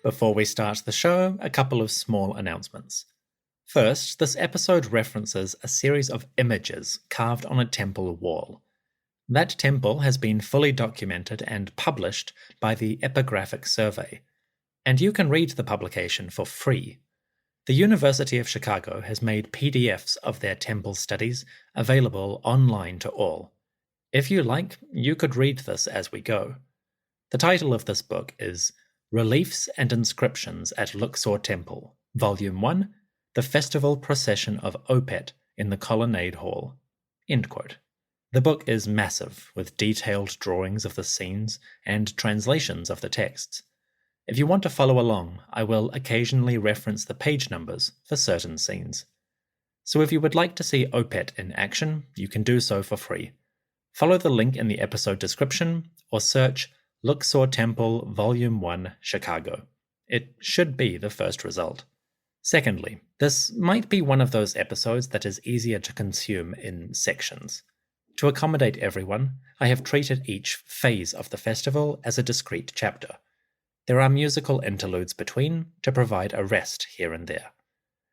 Before we start the show, a couple of small announcements. First, this episode references a series of images carved on a temple wall. That temple has been fully documented and published by the Epigraphic Survey, and you can read the publication for free. The University of Chicago has made PDFs of their temple studies available online to all. If you like, you could read this as we go. The title of this book is Reliefs and Inscriptions at Luxor Temple, Volume 1, The Festival Procession of Opet in the Colonnade Hall. End quote. The book is massive, with detailed drawings of the scenes and translations of the texts. If you want to follow along, I will occasionally reference the page numbers for certain scenes. So if you would like to see Opet in action, you can do so for free. Follow the link in the episode description or search Luxor Temple Volume 1 Chicago. It should be the first result. Secondly, this might be one of those episodes that is easier to consume in sections. To accommodate everyone, I have treated each phase of the festival as a discrete chapter. There are musical interludes between to provide a rest here and there.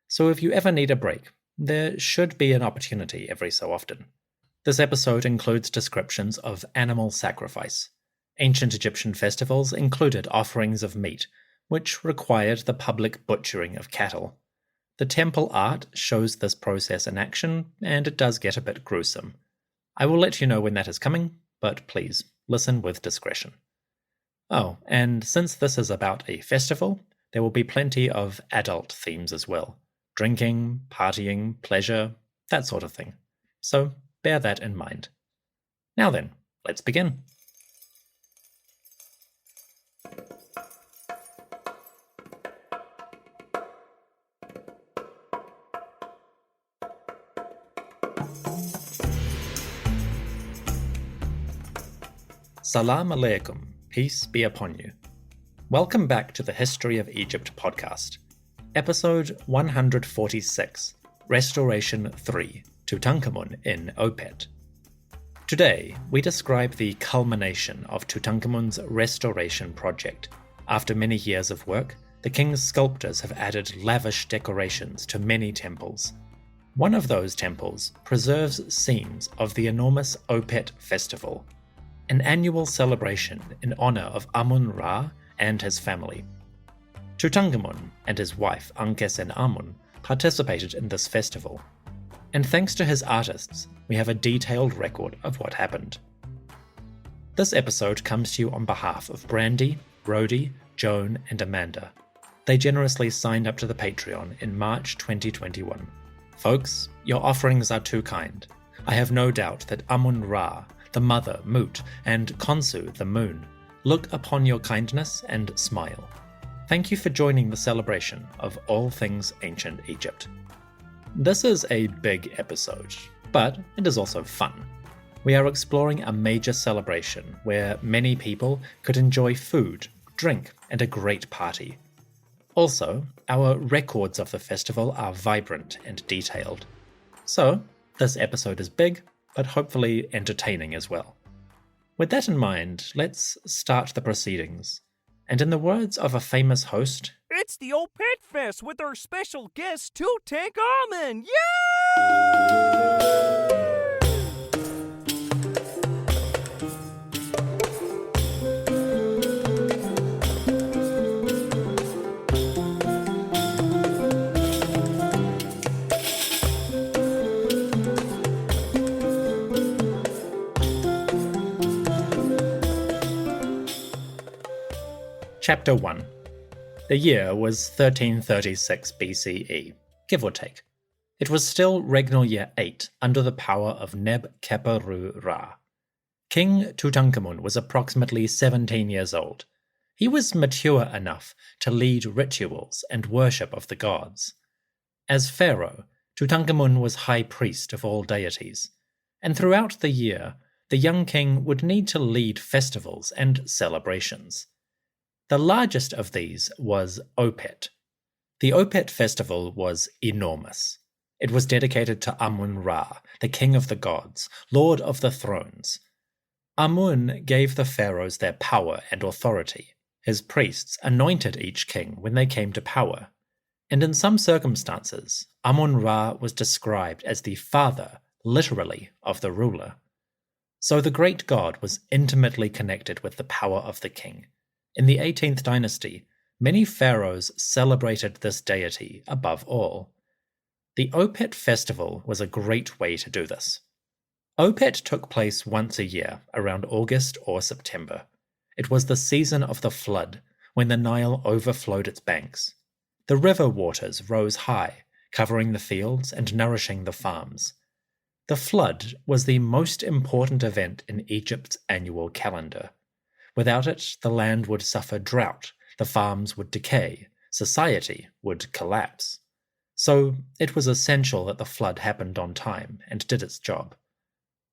So if you ever need a break, there should be an opportunity every so often. This episode includes descriptions of animal sacrifice. Ancient Egyptian festivals included offerings of meat, which required the public butchering of cattle. The temple art shows this process in action, and it does get a bit gruesome. I will let you know when that is coming, but please, listen with discretion. Oh, and since this is about a festival, there will be plenty of adult themes as well. Drinking, partying, pleasure, that sort of thing. So bear that in mind. Now then, let's begin. Salam alaikum, peace be upon you. Welcome back to the History of Egypt podcast. Episode 146, Restoration 3, Tutankhamun in Opet. Today, we describe the culmination of Tutankhamun's restoration project. After many years of work, the king's sculptors have added lavish decorations to many temples. One of those temples preserves scenes of the enormous Opet festival, an annual celebration in honor of Amun-Ra and his family. Tutankhamun and his wife Amun participated in this festival, and thanks to his artists, we have a detailed record of what happened. This episode comes to you on behalf of Brandy, Rhodey, Joan, and Amanda. They generously signed up to the Patreon in March 2021. Folks, your offerings are too kind. I have no doubt that Amun-Ra, the mother, Mut, and Khonsu, the moon, look upon your kindness and smile. Thank you for joining the celebration of all things ancient Egypt. This is a big episode, but it is also fun. We are exploring a major celebration where many people could enjoy food, drink, and a great party. Also, our records of the festival are vibrant and detailed. So, this episode is big, but hopefully entertaining as well. With that in mind, let's start the proceedings. And in the words of a famous host, it's the Opet Fest with our special guest, Tutankhamun! Yay! Chapter 1. The year was 1336 BCE, give or take. It was still regnal year 8 under the power of Neb-Keperu-Ra. King Tutankhamun was approximately 17 years old. He was mature enough to lead rituals and worship of the gods. As pharaoh, Tutankhamun was high priest of all deities, and throughout the year, the young king would need to lead festivals and celebrations. The largest of these was Opet. The Opet festival was enormous. It was dedicated to Amun-Ra, the king of the gods, lord of the thrones. Amun gave the pharaohs their power and authority, His priests anointed each king when they came to power, and in some circumstances, Amun-Ra was described as the father, literally, of the ruler. So the great god was intimately connected with the power of the king. In the 18th dynasty, many pharaohs celebrated this deity above all. The Opet festival was a great way to do this. Opet took place once a year, around August or September. It was the season of the flood, when the Nile overflowed its banks. The river waters rose high, covering the fields and nourishing the farms. The flood was the most important event in Egypt's annual calendar. Without it, the land would suffer drought, the farms would decay, society would collapse. So it was essential that the flood happened on time and did its job.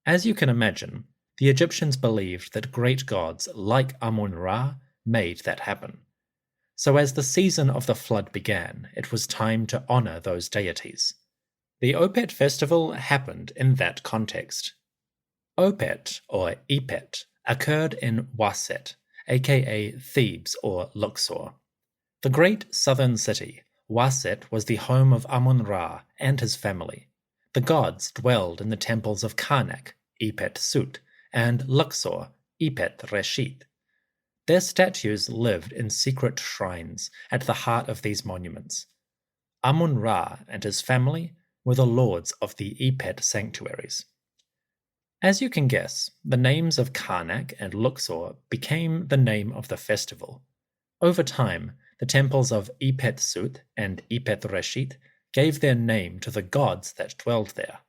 As you can imagine, the Egyptians believed that great gods like Amun-Ra made that happen. So as the season of the flood began, it was time to honor those deities. The Opet festival happened in that context. Opet, or Epet, occurred in Waset, aka Thebes or Luxor. The great southern city, Waset, was the home of Amun-Ra and his family. The gods dwelled in the temples of Karnak, Epet Sut, and Luxor, Epet Reshit. Their statues lived in secret shrines at the heart of these monuments. Amun-Ra and his family were the lords of the Epet sanctuaries. As you can guess, the names of Karnak and Luxor became the name of the festival. Over time, the temples of Epet Sut and Epet Reshit gave their name to the gods that dwelled there.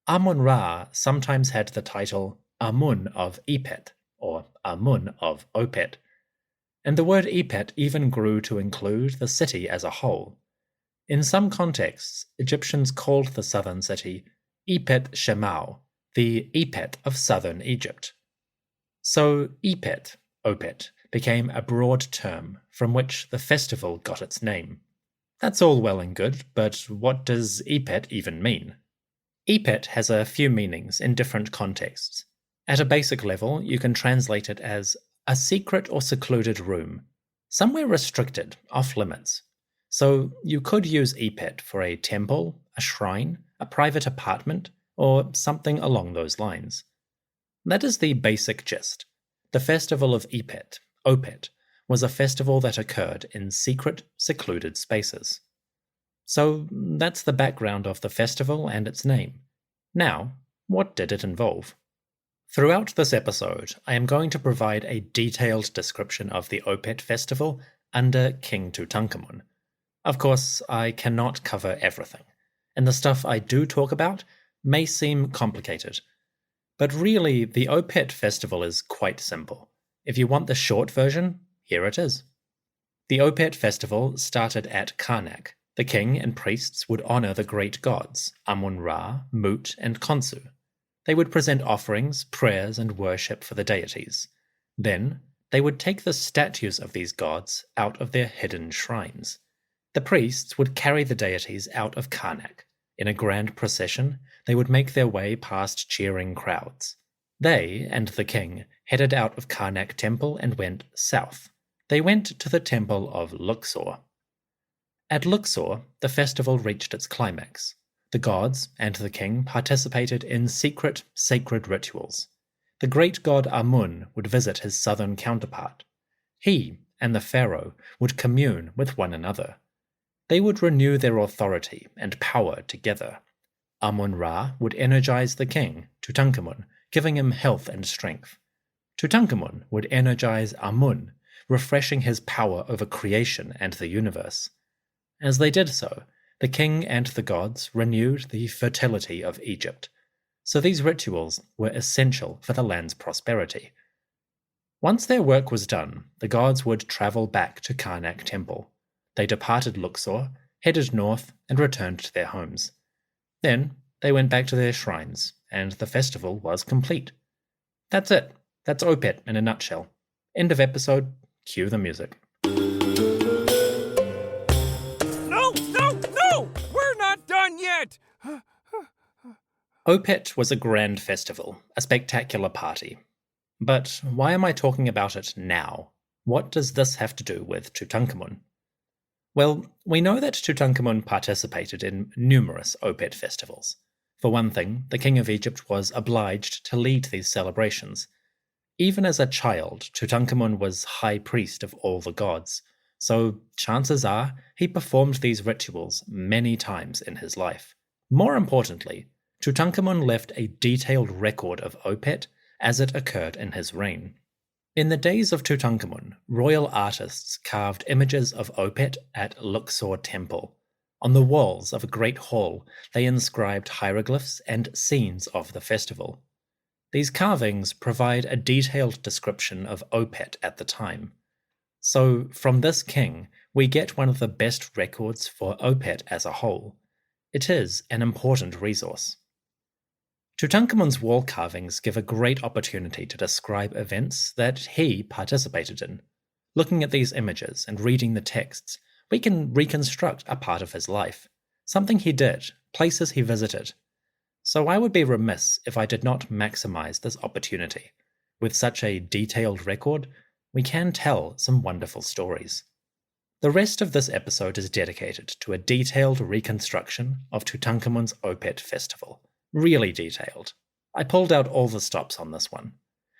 Amun-Ra sometimes had the title Amun of Epet, or Amun of Opet, and the word Epet even grew to include the city as a whole. In some contexts, Egyptians called the southern city Epet Shemau, the Epet of southern Egypt. So Epet, Opet, became a broad term from which the festival got its name. That's all well and good, but what does Epet even mean? Epet has a few meanings in different contexts. At a basic level, you can translate it as a secret or secluded room, somewhere restricted, off limits. So you could use Epet for a temple, a shrine, a private apartment, or something along those lines. That is the basic gist. The festival of Epet, Opet, was a festival that occurred in secret, secluded spaces. So that's the background of the festival and its name. Now, what did it involve? Throughout this episode, I am going to provide a detailed description of the Opet festival under King Tutankhamun. Of course, I cannot cover everything, and the stuff I do talk about may seem complicated. But really, the Opet festival is quite simple. If you want the short version, here it is. The Opet festival started at Karnak. The king and priests would honor the great gods, Amun-Ra, Mut, and Khonsu. They would present offerings, prayers, and worship for the deities. Then, they would take the statues of these gods out of their hidden shrines. The priests would carry the deities out of Karnak. In a grand procession, they would make their way past cheering crowds. They and the king headed out of Karnak temple and went south. They went to the temple of Luxor. At Luxor, the festival reached its climax. The gods and the king participated in secret, sacred rituals. The great god Amun would visit his southern counterpart. He and the pharaoh would commune with one another. They would renew their authority and power together. Amun-Ra would energize the king, Tutankhamun, giving him health and strength. Tutankhamun would energize Amun, refreshing his power over creation and the universe. As they did so, the king and the gods renewed the fertility of Egypt. So these rituals were essential for the land's prosperity. Once their work was done, the gods would travel back to Karnak temple. They departed Luxor, headed north, and returned to their homes. Then they went back to their shrines, and the festival was complete. That's it. That's Opet in a nutshell. End of episode. Cue the music. No! We're not done yet! Opet was a grand festival, a spectacular party. But why am I talking about it now? What does this have to do with Tutankhamun? Well, we know that Tutankhamun participated in numerous Opet festivals. For one thing, the king of Egypt was obliged to lead these celebrations. Even as a child, Tutankhamun was high priest of all the gods, so chances are he performed these rituals many times in his life. More importantly, Tutankhamun left a detailed record of Opet as it occurred in his reign. In the days of Tutankhamun, royal artists carved images of Opet at Luxor Temple. On the walls of a great hall, they inscribed hieroglyphs and scenes of the festival. These carvings provide a detailed description of Opet at the time. So, from this king, we get one of the best records for Opet as a whole. It is an important resource. Tutankhamun's wall carvings give a great opportunity to describe events that he participated in. Looking at these images and reading the texts, we can reconstruct a part of his life, something he did, places he visited. So I would be remiss if I did not maximize this opportunity. With such a detailed record, we can tell some wonderful stories. The rest of this episode is dedicated to a detailed reconstruction of Tutankhamun's Opet festival. Really detailed. I pulled out all the stops on this one.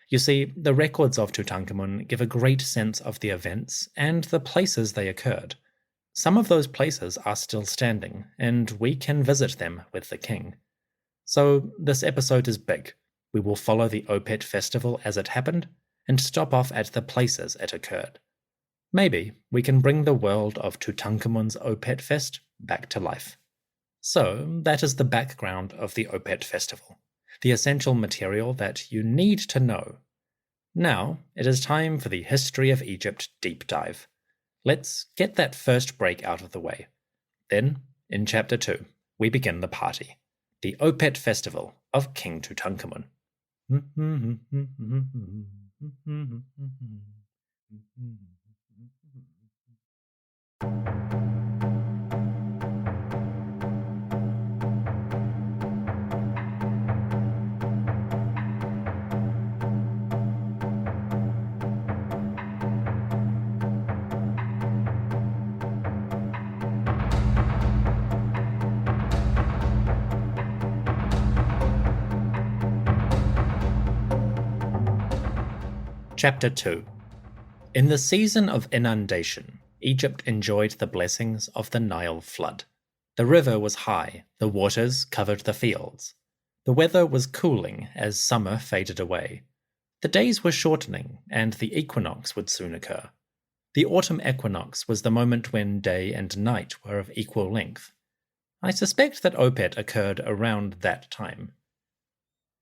You see, the records of Tutankhamun give a great sense of the events and the places they occurred. Some of those places are still standing, and we can visit them with the king. So this episode is big. We will follow the Opet festival as it happened, and stop off at the places it occurred. Maybe we can bring the world of Tutankhamun's Opet Fest back to life. So, that is the background of the Opet festival, the essential material that you need to know. Now, it is time for the History of Egypt deep dive. Let's get that first break out of the way. Then, in Chapter 2, we begin the party, the Opet festival of King Tutankhamun. Chapter 2. In the season of inundation, Egypt enjoyed the blessings of the Nile flood. The river was high, the waters covered the fields. The weather was cooling as summer faded away. The days were shortening, and the equinox would soon occur. The autumn equinox was the moment when day and night were of equal length. I suspect that Opet occurred around that time.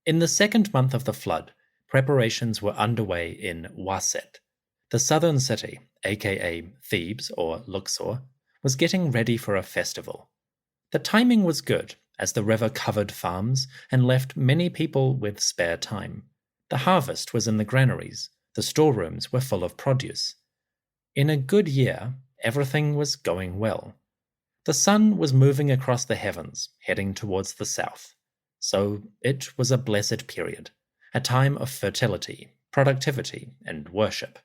In the second month of the flood, preparations were underway in Waset. The southern city, aka Thebes or Luxor, was getting ready for a festival. The timing was good, as the river covered farms and left many people with spare time. The harvest was in the granaries, the storerooms were full of produce. In a good year, everything was going well. The sun was moving across the heavens, heading towards the south. So it was a blessed period, a time of fertility, productivity, and worship.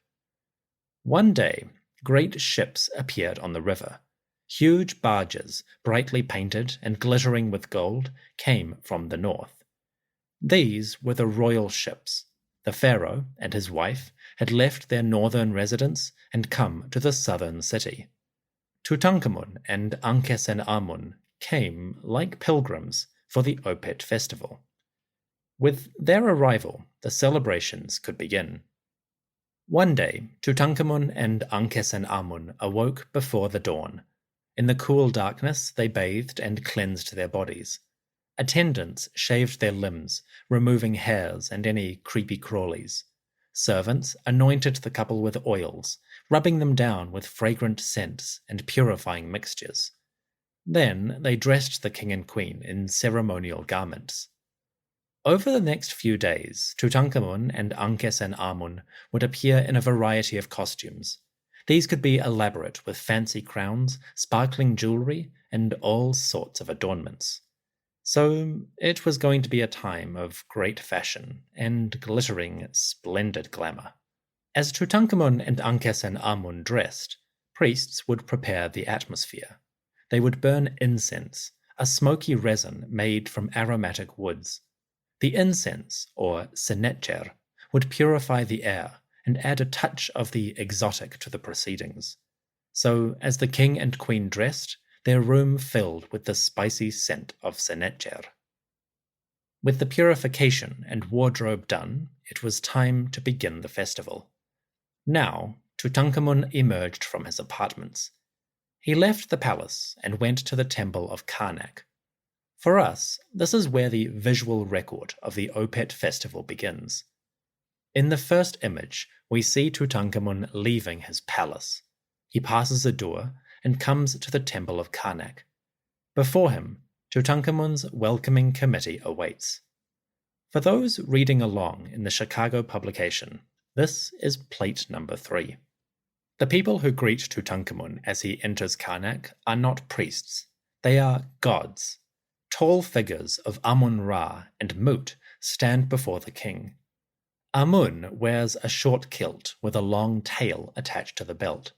One day, great ships appeared on the river. Huge barges, brightly painted and glittering with gold, came from the north. These were the royal ships. The pharaoh and his wife had left their northern residence and come to the southern city. Tutankhamun and Ankhesenamun came, like pilgrims, for the Opet festival. With their arrival, the celebrations could begin. One day, Tutankhamun and Ankhesenamun awoke before the dawn. In the cool darkness, they bathed and cleansed their bodies. Attendants shaved their limbs, removing hairs and any creepy crawlies. Servants anointed the couple with oils, rubbing them down with fragrant scents and purifying mixtures. Then they dressed the king and queen in ceremonial garments. Over the next few days, Tutankhamun and Ankhesenamun would appear in a variety of costumes. These could be elaborate with fancy crowns, sparkling jewelry, and all sorts of adornments. So it was going to be a time of great fashion and glittering, splendid glamour. As Tutankhamun and Amun dressed, priests would prepare the atmosphere. They would burn incense, a smoky resin made from aromatic woods. The incense, or senetjer, would purify the air and add a touch of the exotic to the proceedings. So, as the king and queen dressed, their room filled with the spicy scent of senetjer. With the purification and wardrobe done, it was time to begin the festival. Now, Tutankhamun emerged from his apartments. He left the palace and went to the temple of Karnak. For us, this is where the visual record of the Opet festival begins. In the first image, we see Tutankhamun leaving his palace. He passes a door and comes to the temple of Karnak. Before him, Tutankhamun's welcoming committee awaits. For those reading along in the Chicago publication, this is plate number 3. The people who greet Tutankhamun as he enters Karnak are not priests. They are gods. Tall figures of Amun-Ra and Mut stand before the king. Amun wears a short kilt with a long tail attached to the belt.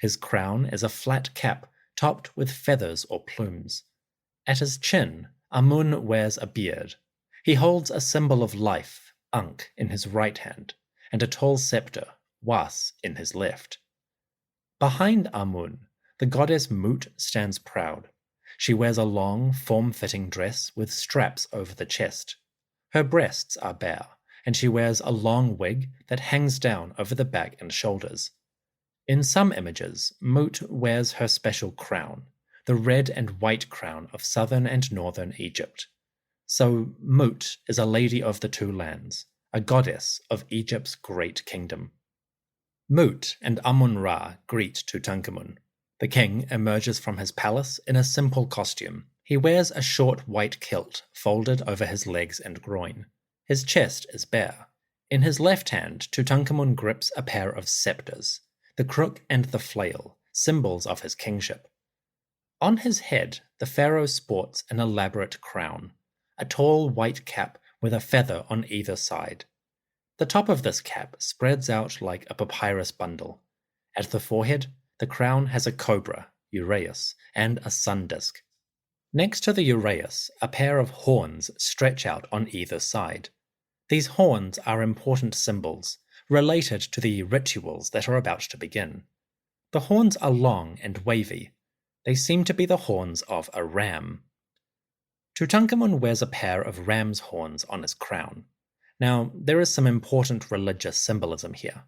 His crown is a flat cap topped with feathers or plumes. At his chin, Amun wears a beard. He holds a symbol of life, Ankh, in his right hand, and a tall scepter, Was, in his left. Behind Amun, the goddess Mut stands proud. She wears a long, form-fitting dress with straps over the chest. Her breasts are bare, and she wears a long wig that hangs down over the back and shoulders. In some images, Mut wears her special crown, the red and white crown of southern and northern Egypt. So Mut is a lady of the two lands, a goddess of Egypt's great kingdom. Mut and Amun-Ra greet Tutankhamun. The king emerges from his palace in a simple costume. He wears a short white kilt folded over his legs and groin. His chest is bare. In his left hand, Tutankhamun grips a pair of scepters, the crook and the flail, symbols of his kingship. On his head, the pharaoh sports an elaborate crown, a tall white cap with a feather on either side. The top of this cap spreads out like a papyrus bundle. At the forehead, the crown has a cobra, uraeus, and a sun disk. Next to the uraeus, a pair of horns stretch out on either side. These horns are important symbols, related to the rituals that are about to begin. The horns are long and wavy. They seem to be the horns of a ram. Tutankhamun wears a pair of ram's horns on his crown. Now, there is some important religious symbolism here.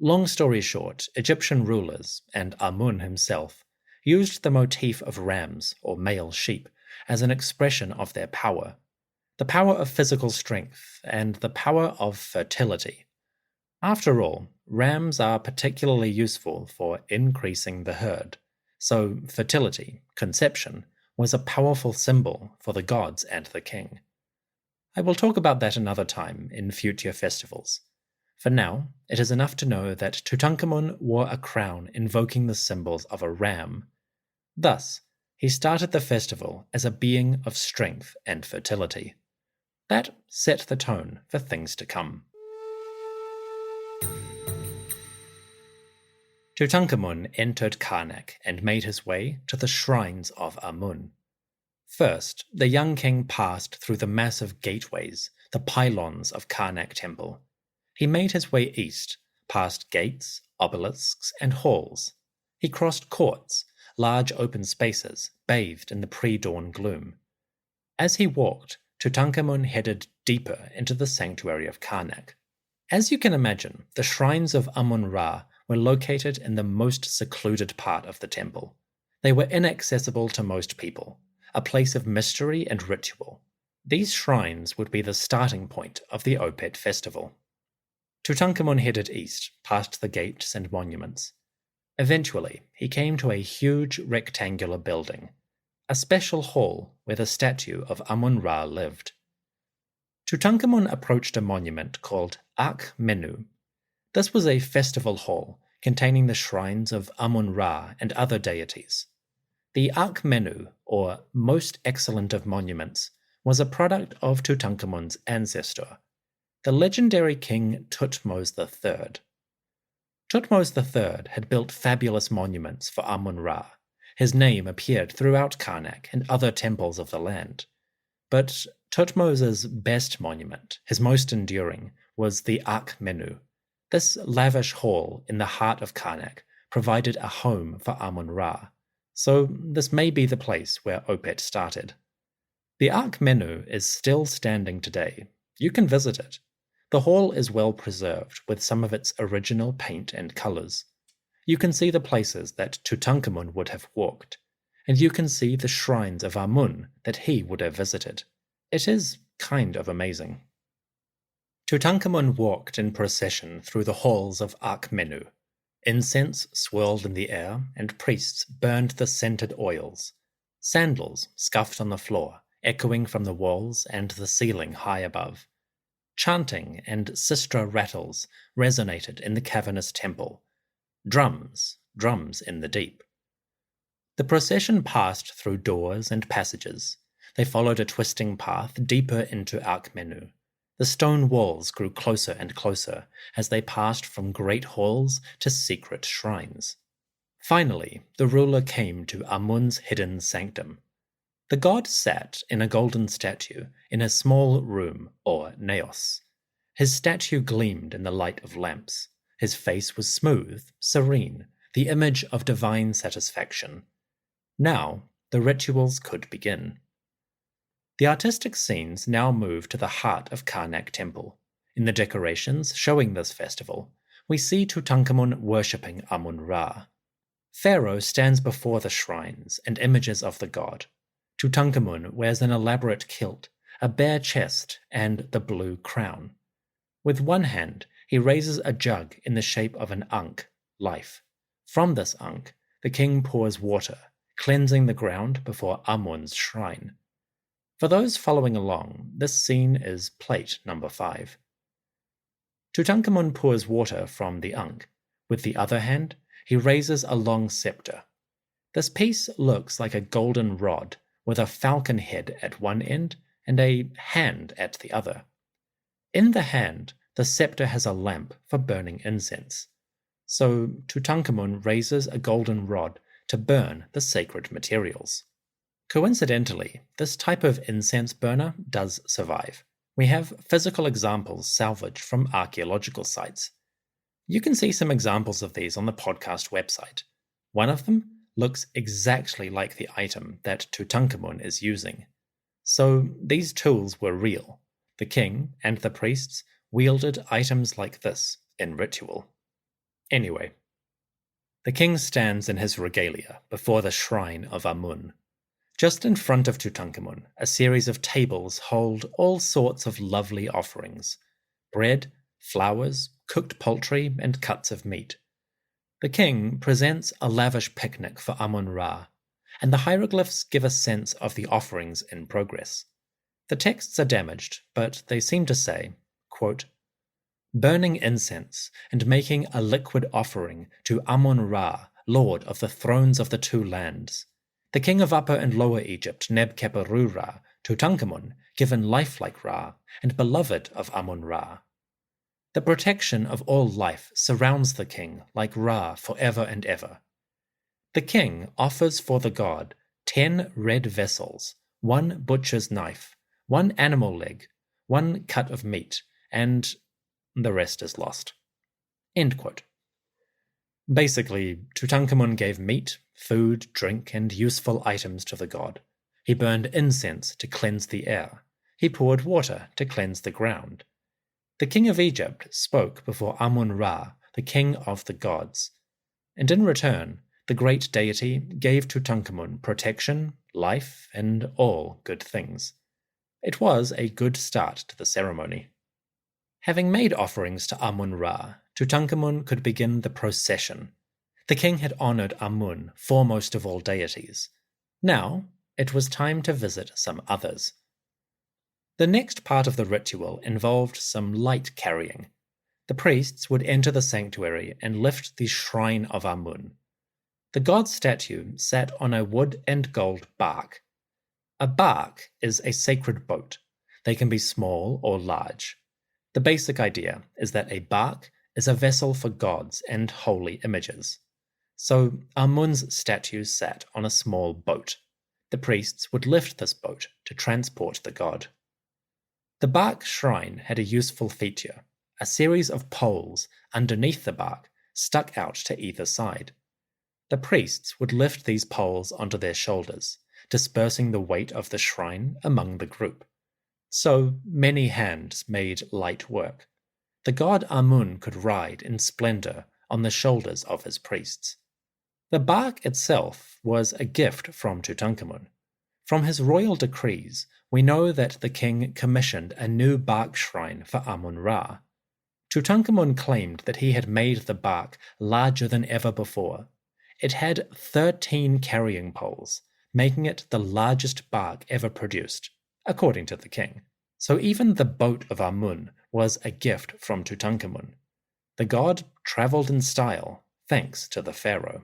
Long story short, Egyptian rulers, and Amun himself, used the motif of rams, or male sheep, as an expression of their power. The power of physical strength, and the power of fertility. After all, rams are particularly useful for increasing the herd, so fertility, conception, was a powerful symbol for the gods and the king. I will talk about that another time in future festivals. For now, it is enough to know that Tutankhamun wore a crown invoking the symbols of a ram. Thus, he started the festival as a being of strength and fertility. That set the tone for things to come. Tutankhamun entered Karnak and made his way to the shrines of Amun. First, the young king passed through the massive gateways, the pylons of Karnak Temple. He made his way east, past gates, obelisks, and halls. He crossed courts, large open spaces, bathed in the pre-dawn gloom. As he walked, Tutankhamun headed deeper into the sanctuary of Karnak. As you can imagine, the shrines of Amun-Ra were located in the most secluded part of the temple. They were inaccessible to most people, a place of mystery and ritual. These shrines would be the starting point of the Opet festival. Tutankhamun headed east, past the gates and monuments. Eventually, he came to a huge rectangular building, a special hall where the statue of Amun-Ra lived. Tutankhamun approached a monument called Akh-Menu. This was a festival hall containing the shrines of Amun-Ra and other deities. The Akh-Menu, or Most Excellent of Monuments, was a product of Tutankhamun's ancestor, the legendary king Thutmose III. Thutmose III had built fabulous monuments for Amun-Ra. His name appeared throughout Karnak and other temples of the land. But Thutmose's best monument, his most enduring, was the Akhmenu. This lavish hall in the heart of Karnak provided a home for Amun-Ra, so this may be the place where Opet started. The Akhmenu is still standing today. You can visit it. The hall is well preserved with some of its original paint and colors. You can see the places that Tutankhamun would have walked, and you can see the shrines of Amun that he would have visited. It is kind of amazing. Tutankhamun walked in procession through the halls of Akhmenu. Incense swirled in the air, and priests burned the scented oils. Sandals scuffed on the floor, echoing from the walls and the ceiling high above. Chanting and sistra rattles resonated in the cavernous temple. Drums in the deep. The procession passed through doors and passages. They followed a twisting path deeper into Akhmenu. The stone walls grew closer and closer as they passed from great halls to secret shrines. Finally, the ruler came to Amun's hidden sanctum. The god sat in a golden statue in a small room, or naos. His statue gleamed in the light of lamps. His face was smooth, serene, the image of divine satisfaction. Now, the rituals could begin. The artistic scenes now move to the heart of Karnak Temple. In the decorations showing this festival, we see Tutankhamun worshipping Amun-Ra. Pharaoh stands before the shrines and images of the god. Tutankhamun wears an elaborate kilt, a bare chest, and the blue crown. With one hand, he raises a jug in the shape of an ankh, life. From this ankh, the king pours water, cleansing the ground before Amun's shrine. For those following along, this scene is plate number 5. Tutankhamun pours water from the ankh. With the other hand, he raises a long scepter. This piece looks like a golden rod with a falcon head at one end and a hand at the other. In the hand, the scepter has a lamp for burning incense. So Tutankhamun raises a golden rod to burn the sacred materials. Coincidentally, this type of incense burner does survive. We have physical examples salvaged from archaeological sites. You can see some examples of these on the podcast website. One of them looks exactly like the item that Tutankhamun is using. So these tools were real. The king and the priests wielded items like this in ritual. Anyway, the king stands in his regalia before the shrine of Amun. Just in front of Tutankhamun, a series of tables hold all sorts of lovely offerings: bread, flowers, cooked poultry, and cuts of meat. The king presents a lavish picnic for Amun-Ra, and the hieroglyphs give a sense of the offerings in progress. The texts are damaged, but they seem to say, quote, "Burning incense and making a liquid offering to Amun-Ra, lord of the thrones of the two lands. The king of Upper and Lower Egypt, Neb-Keperu-Ra, Tutankhamun, given life like Ra, and beloved of Amun-Ra. The protection of all life surrounds the king like Ra forever and ever. The king offers for the god 10 red vessels, 1 butcher's knife, 1 animal leg, 1 cut of meat, and the rest is lost." End quote. Basically, Tutankhamun gave meat, food, drink, and useful items to the god. He burned incense to cleanse the air. He poured water to cleanse the ground. The king of Egypt spoke before Amun-Ra, the king of the gods. And in return, the great deity gave Tutankhamun protection, life, and all good things. It was a good start to the ceremony. Having made offerings to Amun-Ra, Tutankhamun could begin the procession. The king had honored Amun, foremost of all deities. Now, it was time to visit some others. The next part of the ritual involved some light carrying. The priests would enter the sanctuary and lift the shrine of Amun. The god statue sat on a wood and gold bark. A bark is a sacred boat. They can be small or large. The basic idea is that a bark is a vessel for gods and holy images. So Amun's statue sat on a small boat. The priests would lift this boat to transport the god. The bark shrine had a useful feature, a series of poles underneath the bark stuck out to either side. The priests would lift these poles onto their shoulders, dispersing the weight of the shrine among the group. So many hands made light work. The god Amun could ride in splendor on the shoulders of his priests. The bark itself was a gift from Tutankhamun. From his royal decrees, we know that the king commissioned a new bark shrine for Amun-Ra. Tutankhamun claimed that he had made the bark larger than ever before. It had 13 carrying poles, making it the largest bark ever produced, according to the king. So even the boat of Amun was a gift from Tutankhamun. The god traveled in style, thanks to the pharaoh.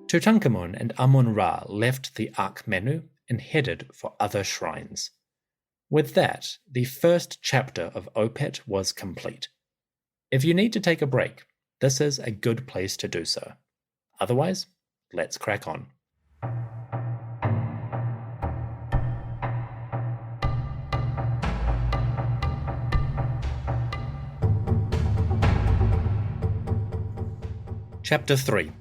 Tutankhamun and Amun-Ra left the Akhmenu and headed for other shrines. With that, the first chapter of Opet was complete. If you need to take a break, this is a good place to do so. Otherwise, let's crack on. Chapter 3.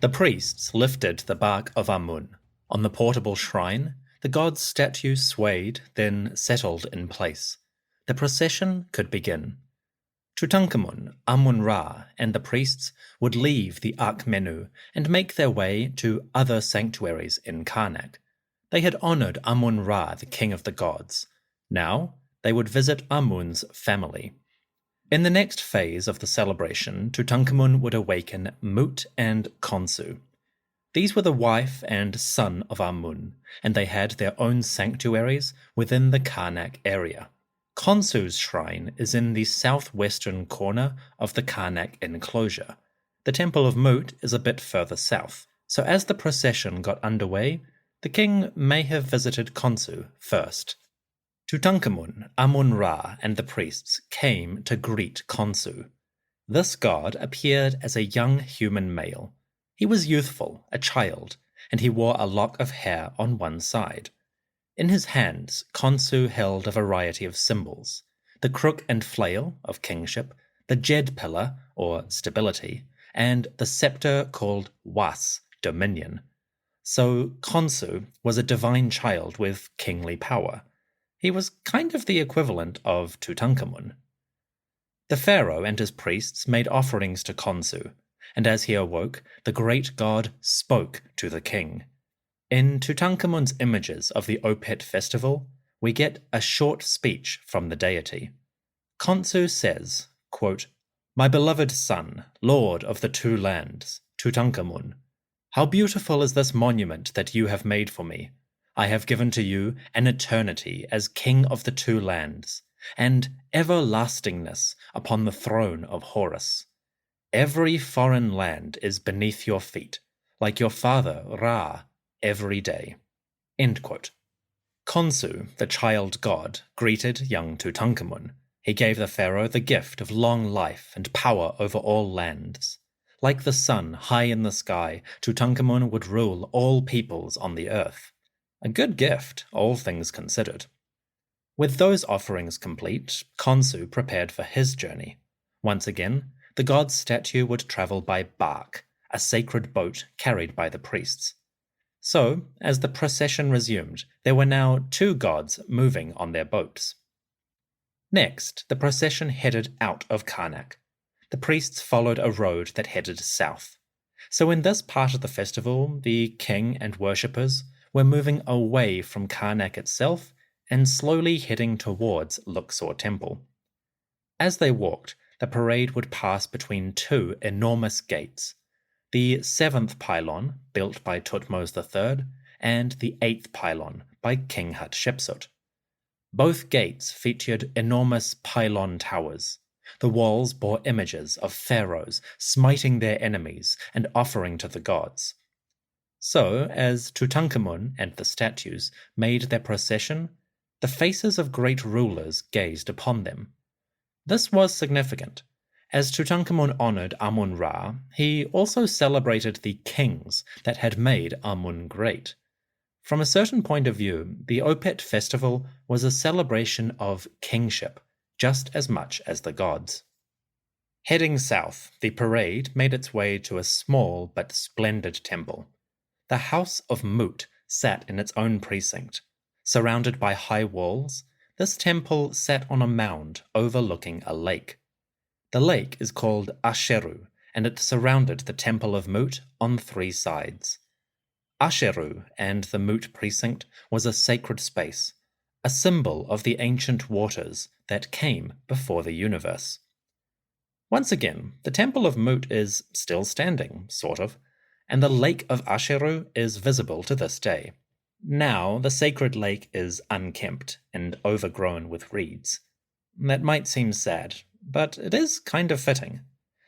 The priests lifted the bark of Amun. On the portable shrine, the god's statue swayed, then settled in place. The procession could begin. Tutankhamun, Amun-Ra, and the priests would leave the Akhmenu and make their way to other sanctuaries in Karnak. They had honored Amun-Ra, the king of the gods. Now, they would visit Amun's family. In the next phase of the celebration, Tutankhamun would awaken Mut and Khonsu. These were the wife and son of Amun, and they had their own sanctuaries within the Karnak area. Khonsu's shrine is in the southwestern corner of the Karnak enclosure. The Temple of Mut is a bit further south, so as the procession got underway, the king may have visited Khonsu first. Tutankhamun, Amun-Ra, and the priests came to greet Khonsu. This god appeared as a young human male. He was youthful, a child, and he wore a lock of hair on one side. In his hands, Khonsu held a variety of symbols: the crook and flail of kingship, the jed pillar, or stability, and the scepter called was, dominion. So Khonsu was a divine child with kingly power. He was kind of the equivalent of Tutankhamun. The pharaoh and his priests made offerings to Khonsu, and as he awoke, the great god spoke to the king. In Tutankhamun's images of the Opet festival, we get a short speech from the deity. Khonsu says, quote, "My beloved son, lord of the two lands, Tutankhamun, how beautiful is this monument that you have made for me. I have given to you an eternity as king of the two lands, and everlastingness upon the throne of Horus. Every foreign land is beneath your feet, like your father Ra, every day." End quote. Khonsu, the child god, greeted young Tutankhamun. He gave the pharaoh the gift of long life and power over all lands. Like the sun high in the sky, Tutankhamun would rule all peoples on the earth. A good gift, all things considered. With those offerings complete, Khonsu prepared for his journey. Once again, the god's statue would travel by bark, a sacred boat carried by the priests. So, as the procession resumed, there were now two gods moving on their boats. Next, the procession headed out of Karnak. The priests followed a road that headed south. So in this part of the festival, the king and worshippers were moving away from Karnak itself and slowly heading towards Luxor Temple. As they walked, the parade would pass between two enormous gates: the 7th pylon, built by Thutmose III, and the 8th pylon by King Hatshepsut. Both gates featured enormous pylon towers. The walls bore images of pharaohs smiting their enemies and offering to the gods. So, as Tutankhamun and the statues made their procession, The faces of great rulers gazed upon them. This was significant. As Tutankhamun honored Amun-Ra, he also celebrated the kings that had made Amun great. From a certain point of view, the Opet festival was a celebration of kingship, just as much as the gods. Heading south, the parade made its way to a small but splendid temple. The House of Mut sat in its own precinct. Surrounded by high walls, this temple sat on a mound overlooking a lake. The lake is called Asheru, and it surrounded the Temple of Mut on 3 sides. Asheru and the Mut precinct was a sacred space, a symbol of the ancient waters that came before the universe. Once again, the Temple of Mut is still standing, sort of, and the Lake of Asheru is visible to this day. Now, the sacred lake is unkempt and overgrown with reeds. That might seem sad, but it is kind of fitting.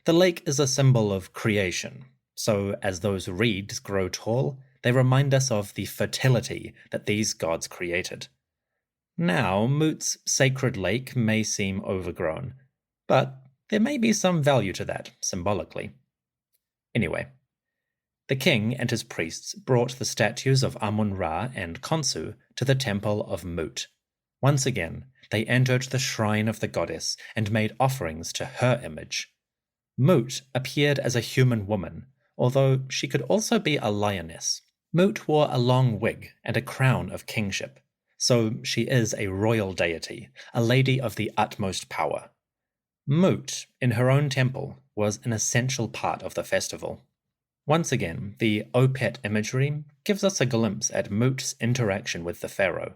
The lake is a symbol of creation, so as those reeds grow tall, they remind us of the fertility that these gods created. Now, Mut's sacred lake may seem overgrown, but there may be some value to that, symbolically. Anyway, the king and his priests brought the statues of Amun-Ra and Khonsu to the temple of Mut. Once again, they entered the shrine of the goddess and made offerings to her image. Mut appeared as a human woman, although she could also be a lioness. Mut wore a long wig and a crown of kingship, so she is a royal deity, a lady of the utmost power. Mut, in her own temple, was an essential part of the festival. Once again, the Opet imagery gives us a glimpse at Mut's interaction with the pharaoh.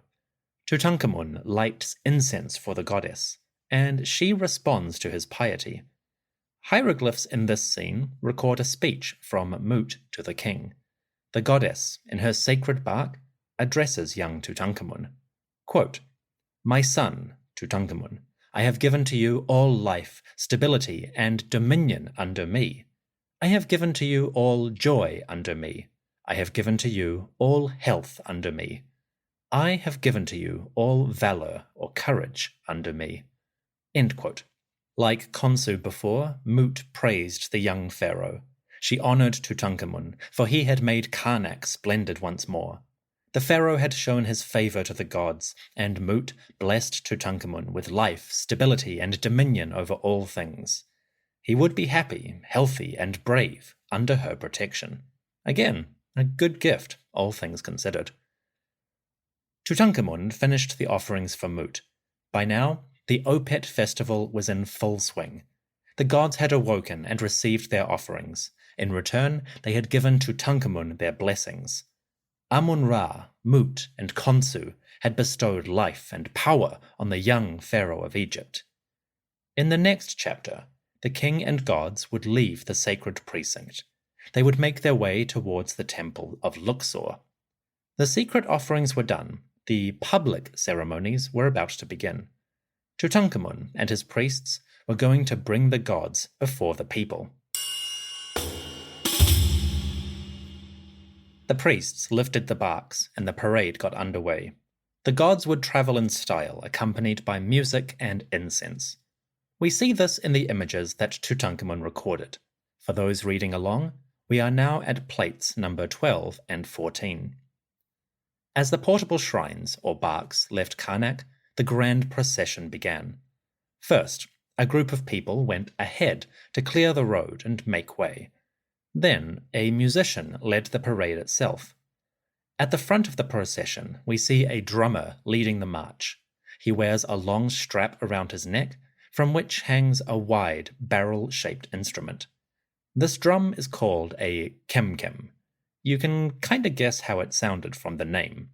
Tutankhamun lights incense for the goddess, and she responds to his piety. Hieroglyphs in this scene record a speech from Mut to the king. The goddess, in her sacred bark, addresses young Tutankhamun. Quote, "My son, Tutankhamun, I have given to you all life, stability, and dominion under me. I have given to you all joy under me. I have given to you all health under me. I have given to you all valor or courage under me." End quote. Like Khonsu before, Mut praised the young pharaoh. She honored Tutankhamun, for he had made Karnak splendid once more. The pharaoh had shown his favor to the gods, and Mut blessed Tutankhamun with life, stability, and dominion over all things. He would be happy, healthy, and brave under her protection. Again, a good gift, all things considered. Tutankhamun finished the offerings for Mut. By now, the Opet festival was in full swing. The gods had awoken and received their offerings. In return, they had given Tutankhamun their blessings. Amun-Ra, Mut, and Khonsu had bestowed life and power on the young pharaoh of Egypt. In the next chapter, the king and gods would leave the sacred precinct. They would make their way towards the temple of Luxor. The secret offerings were done. The public ceremonies were about to begin. Tutankhamun and his priests were going to bring the gods before the people. The priests lifted the barks, and the parade got underway. The gods would travel in style, accompanied by music and incense. We see this in the images that Tutankhamun recorded. For those reading along, we are now at plates number 12 and 14. As the portable shrines, or barks, left Karnak, the grand procession began. First, a group of people went ahead to clear the road and make way. Then, a musician led the parade itself. At the front of the procession, we see a drummer leading the march. He wears a long strap around his neck, from which hangs a wide, barrel-shaped instrument. This drum is called a kemkem. You can kinda guess how it sounded from the name.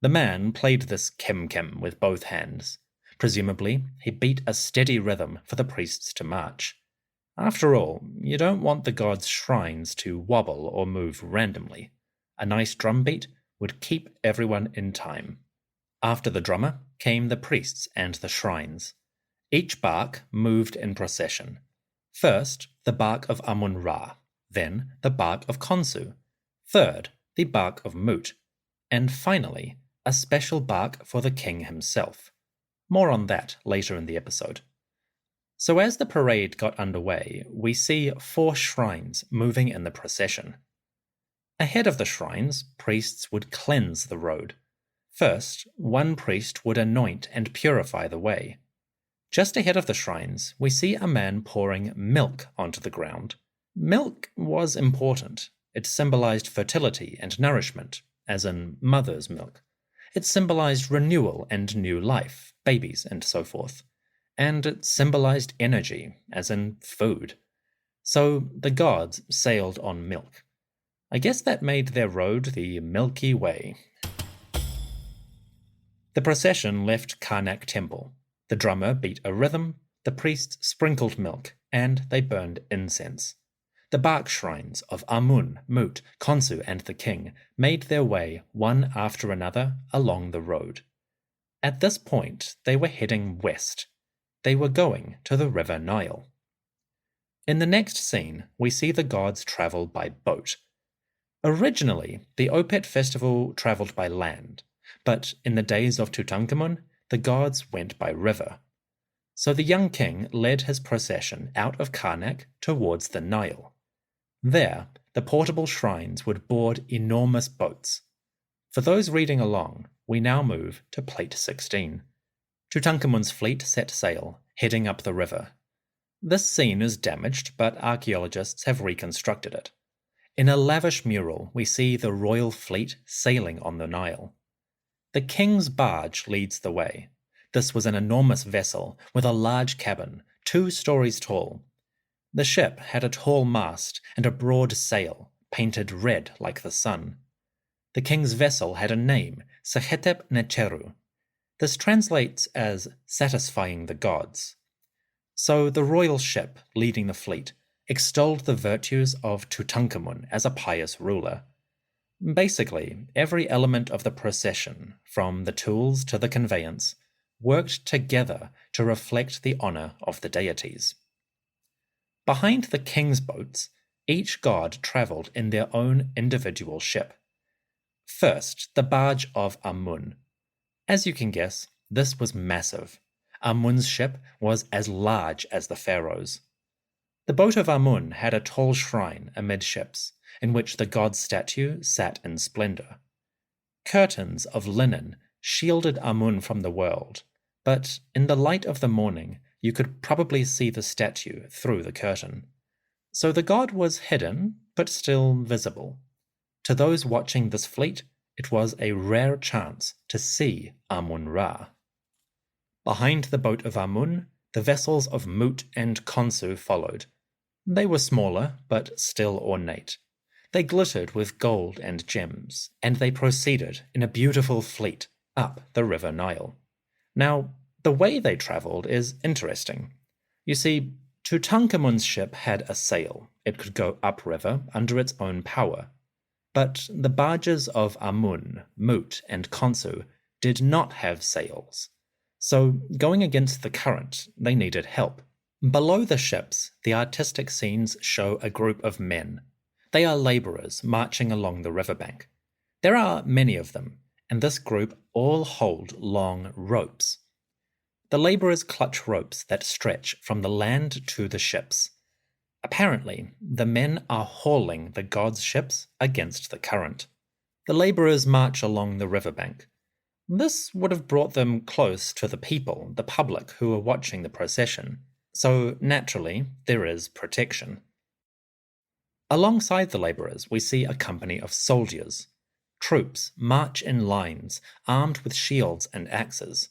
The man played this kemkem with both hands. Presumably, he beat a steady rhythm for the priests to march. After all, you don't want the gods' shrines to wobble or move randomly. A nice drum beat would keep everyone in time. After the drummer came the priests and the shrines. Each bark moved in procession. First, the bark of Amun-Ra, then the bark of Khonsu, third, the bark of Mut, and finally, a special bark for the king himself. More on that later in the episode. So as the parade got underway, we see 4 shrines moving in the procession. Ahead of the shrines, priests would cleanse the road. First, one priest would anoint and purify the way. Just ahead of the shrines, we see a man pouring milk onto the ground. Milk was important. It symbolized fertility and nourishment, as in mother's milk. It symbolized renewal and new life, babies and so forth. And it symbolized energy, as in food. So the gods sailed on milk. I guess that made their road the Milky Way. The procession left Karnak Temple. The drummer beat a rhythm, the priests sprinkled milk, and they burned incense. The bark shrines of Amun, Mut, Khonsu, and the king made their way one after another along the road. At this point, they were heading west. They were going to the River Nile. In the next scene, we see the gods travel by boat. Originally, the Opet festival traveled by land, but in the days of Tutankhamun, the gods went by river. So the young king led his procession out of Karnak towards the Nile. There, the portable shrines would board enormous boats. For those reading along, we now move to Plate 16. Tutankhamun's fleet set sail, heading up the river. This scene is damaged, but archaeologists have reconstructed it. In a lavish mural, we see the royal fleet sailing on the Nile. The king's barge leads the way. This was an enormous vessel with a large cabin, 2 stories tall. The ship had a tall mast and a broad sail, painted red like the sun. The king's vessel had a name, Sekhetep Necheru. This translates as satisfying the gods. So the royal ship, leading the fleet, extolled the virtues of Tutankhamun as a pious ruler. Basically, every element of the procession, from the tools to the conveyance, worked together to reflect the honor of the deities. Behind the king's boats, each god travelled in their own individual ship. First, the barge of Amun. As you can guess, this was massive. Amun's ship was as large as the pharaoh's. The boat of Amun had a tall shrine amidships, in which the god's statue sat in splendor. Curtains of linen shielded Amun from the world, but in the light of the morning you could probably see the statue through the curtain. So the god was hidden, but still visible. To those watching this fleet, it was a rare chance to see Amun-Ra. Behind the boat of Amun, the vessels of Mut and Khonsu followed. They were smaller, but still ornate. They glittered with gold and gems, and they proceeded in a beautiful fleet up the River Nile. Now, the way they travelled is interesting. You see, Tutankhamun's ship had a sail. It could go upriver under its own power. But the barges of Amun, Mut, and Khonsu did not have sails. So, going against the current, they needed help. Below the ships, the artistic scenes show a group of men. They are labourers marching along the riverbank. There are many of them, and this group all hold long ropes. The labourers clutch ropes that stretch from the land to the ships. Apparently, the men are hauling the gods' ships against the current. The labourers march along the riverbank. This would have brought them close to the people, the public, who are watching the procession. So, naturally, there is protection. Alongside the labourers, we see a company of soldiers. Troops march in lines, armed with shields and axes.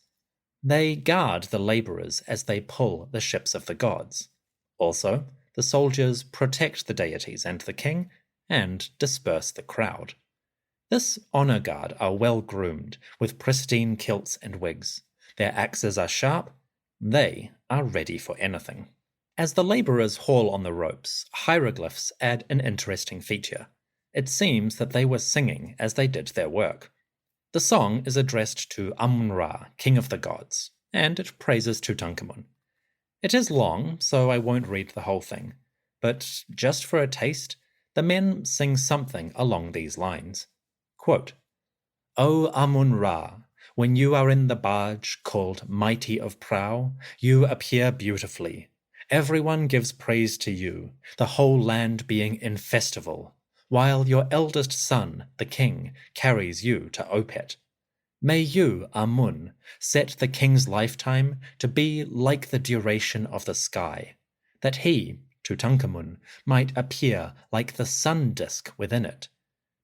They guard the labourers as they pull the ships of the gods. Also, the soldiers protect the deities and the king, and disperse the crowd. This honour guard are well groomed, with pristine kilts and wigs. Their axes are sharp. They are ready for anything. As the labourers haul on the ropes, hieroglyphs add an interesting feature. It seems that they were singing as they did their work. The song is addressed to Amun-Ra, king of the gods, and it praises Tutankhamun. It is long, so I won't read the whole thing, but just for a taste, the men sing something along these lines. Quote, O Amun-Ra, when you are in the barge called Mighty of Prow, you appear beautifully. Everyone gives praise to you, the whole land being in festival, while your eldest son, the king, carries you to Opet. May you, Amun, set the king's lifetime to be like the duration of the sky, that he, Tutankhamun, might appear like the sun disk within it.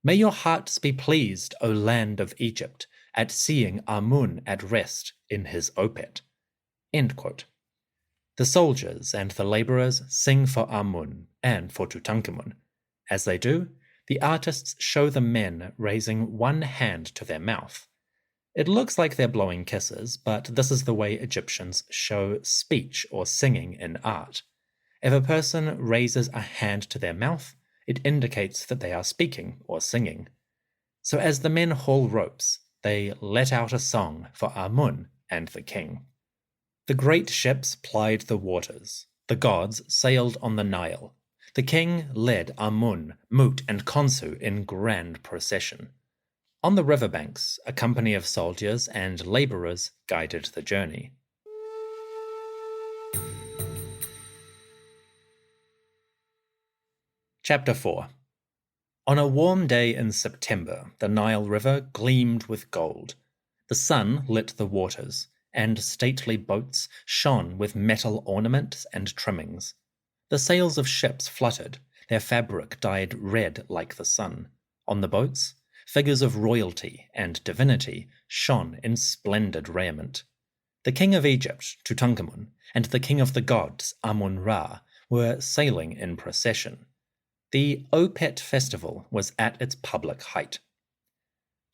May your hearts be pleased, O land of Egypt, at seeing Amun at rest in his Opet. End quote. The soldiers and the labourers sing for Amun and for Tutankhamun. As they do, the artists show the men raising one hand to their mouth. It looks like they're blowing kisses, but this is the way Egyptians show speech or singing in art. If a person raises a hand to their mouth, it indicates that they are speaking or singing. So as the men haul ropes, they let out a song for Amun and the king. The great ships plied the waters. The gods sailed on the Nile. The king led Amun, Mut, and Khonsu in grand procession. On the riverbanks, a company of soldiers and labourers guided the journey. Chapter 4. On a warm day in September, the Nile River gleamed with gold. The sun lit the waters, and stately boats shone with metal ornaments and trimmings. The sails of ships fluttered, their fabric dyed red like the sun. On the boats, figures of royalty and divinity shone in splendid raiment. The king of Egypt, Tutankhamun, and the king of the gods, Amun-Ra, were sailing in procession. The Opet festival was at its public height.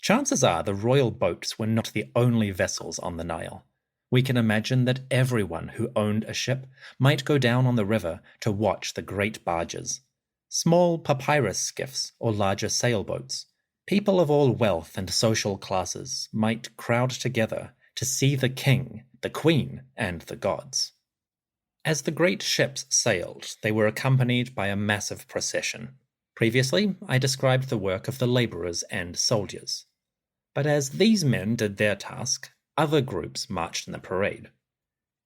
Chances are the royal boats were not the only vessels on the Nile. We can imagine that everyone who owned a ship might go down on the river to watch the great barges. Small papyrus skiffs or larger sailboats. People of all wealth and social classes might crowd together to see the king, the queen, and the gods. As the great ships sailed, they were accompanied by a massive procession. Previously, I described the work of the labourers and soldiers. But as these men did their task, other groups marched in the parade.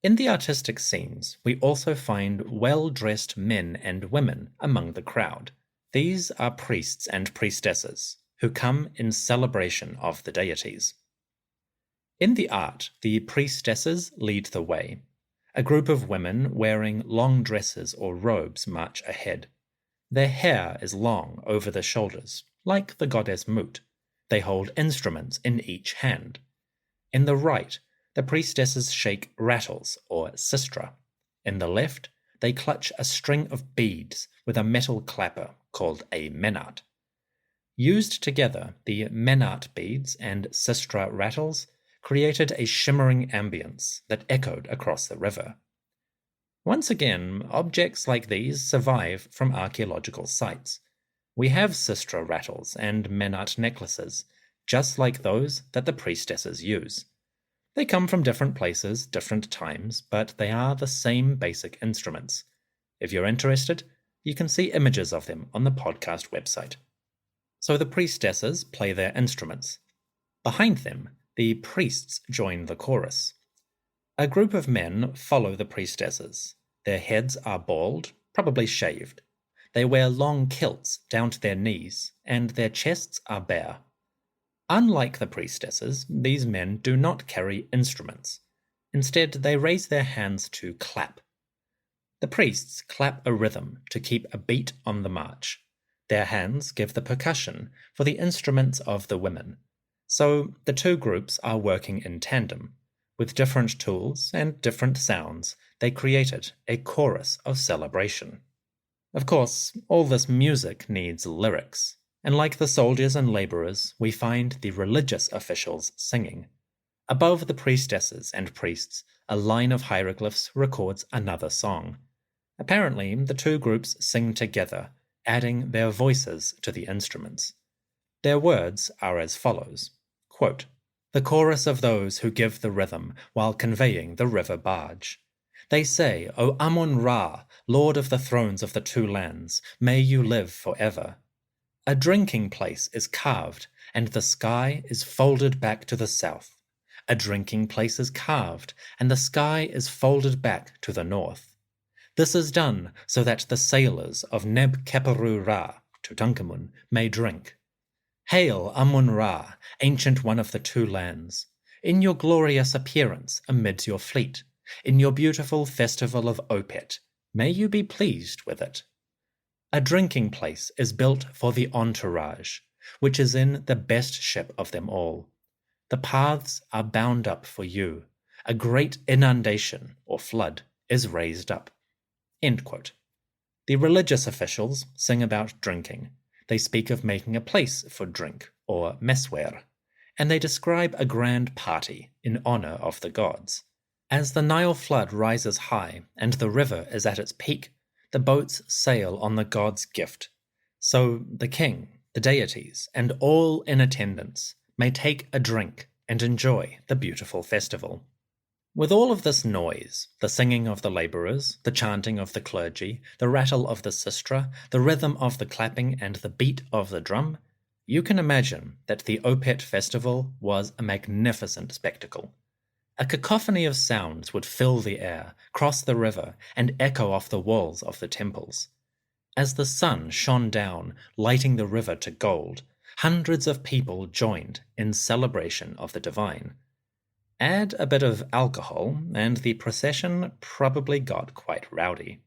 In the artistic scenes, we also find well-dressed men and women among the crowd. These are priests and priestesses, who come in celebration of the deities. In the art, the priestesses lead the way. A group of women wearing long dresses or robes march ahead. Their hair is long over the shoulders, like the goddess Mut. They hold instruments in each hand. In the right, the priestesses shake rattles or sistra. In the left, they clutch a string of beads with a metal clapper called a menat. Used together, the menat beads and sistra rattles created a shimmering ambience that echoed across the river. Once again, objects like these survive from archaeological sites. We have sistra rattles and menat necklaces, just like those that the priestesses use. They come from different places, different times, but they are the same basic instruments. If you're interested, you can see images of them on the podcast website. So the priestesses play their instruments. Behind them, the priests join the chorus. A group of men follow the priestesses. Their heads are bald, probably shaved. They wear long kilts down to their knees, and their chests are bare. Unlike the priestesses, these men do not carry instruments. Instead, they raise their hands to clap. The priests clap a rhythm to keep a beat on the march. Their hands give the percussion for the instruments of the women. So the two groups are working in tandem. With different tools and different sounds, they created a chorus of celebration. Of course, all this music needs lyrics, and like the soldiers and labourers, we find the religious officials singing. Above the priestesses and priests, a line of hieroglyphs records another song. Apparently, the two groups sing together, adding their voices to the instruments. Their words are as follows. Quote, "The chorus of those who give the rhythm while conveying the river barge. They say, O Amun-Ra, Lord of the thrones of the two lands, may you live forever. A drinking place is carved, and the sky is folded back to the south. A drinking place is carved, and the sky is folded back to the north. This is done so that the sailors of Neb-Keperu-Ra, Tutankhamun, may drink. Hail, Amun-Ra, ancient one of the two lands, in your glorious appearance amid your fleet, in your beautiful festival of Opet, may you be pleased with it. A drinking place is built for the entourage, which is in the best ship of them all. The paths are bound up for you. A great inundation, or flood, is raised up. End quote. The religious officials sing about drinking. They speak of making a place for drink, or meswer, and they describe a grand party in honor of the gods. As the Nile flood rises high and the river is at its peak, the boats sail on the gods' gift. So the king, the deities, and all in attendance may take a drink and enjoy the beautiful festival. With all of this noise, the singing of the labourers, the chanting of the clergy, the rattle of the sistra, the rhythm of the clapping, and the beat of the drum, you can imagine that the Opet festival was a magnificent spectacle. A cacophony of sounds would fill the air, cross the river, and echo off the walls of the temples. As the sun shone down, lighting the river to gold, hundreds of people joined in celebration of the divine. Add a bit of alcohol, and the procession probably got quite rowdy.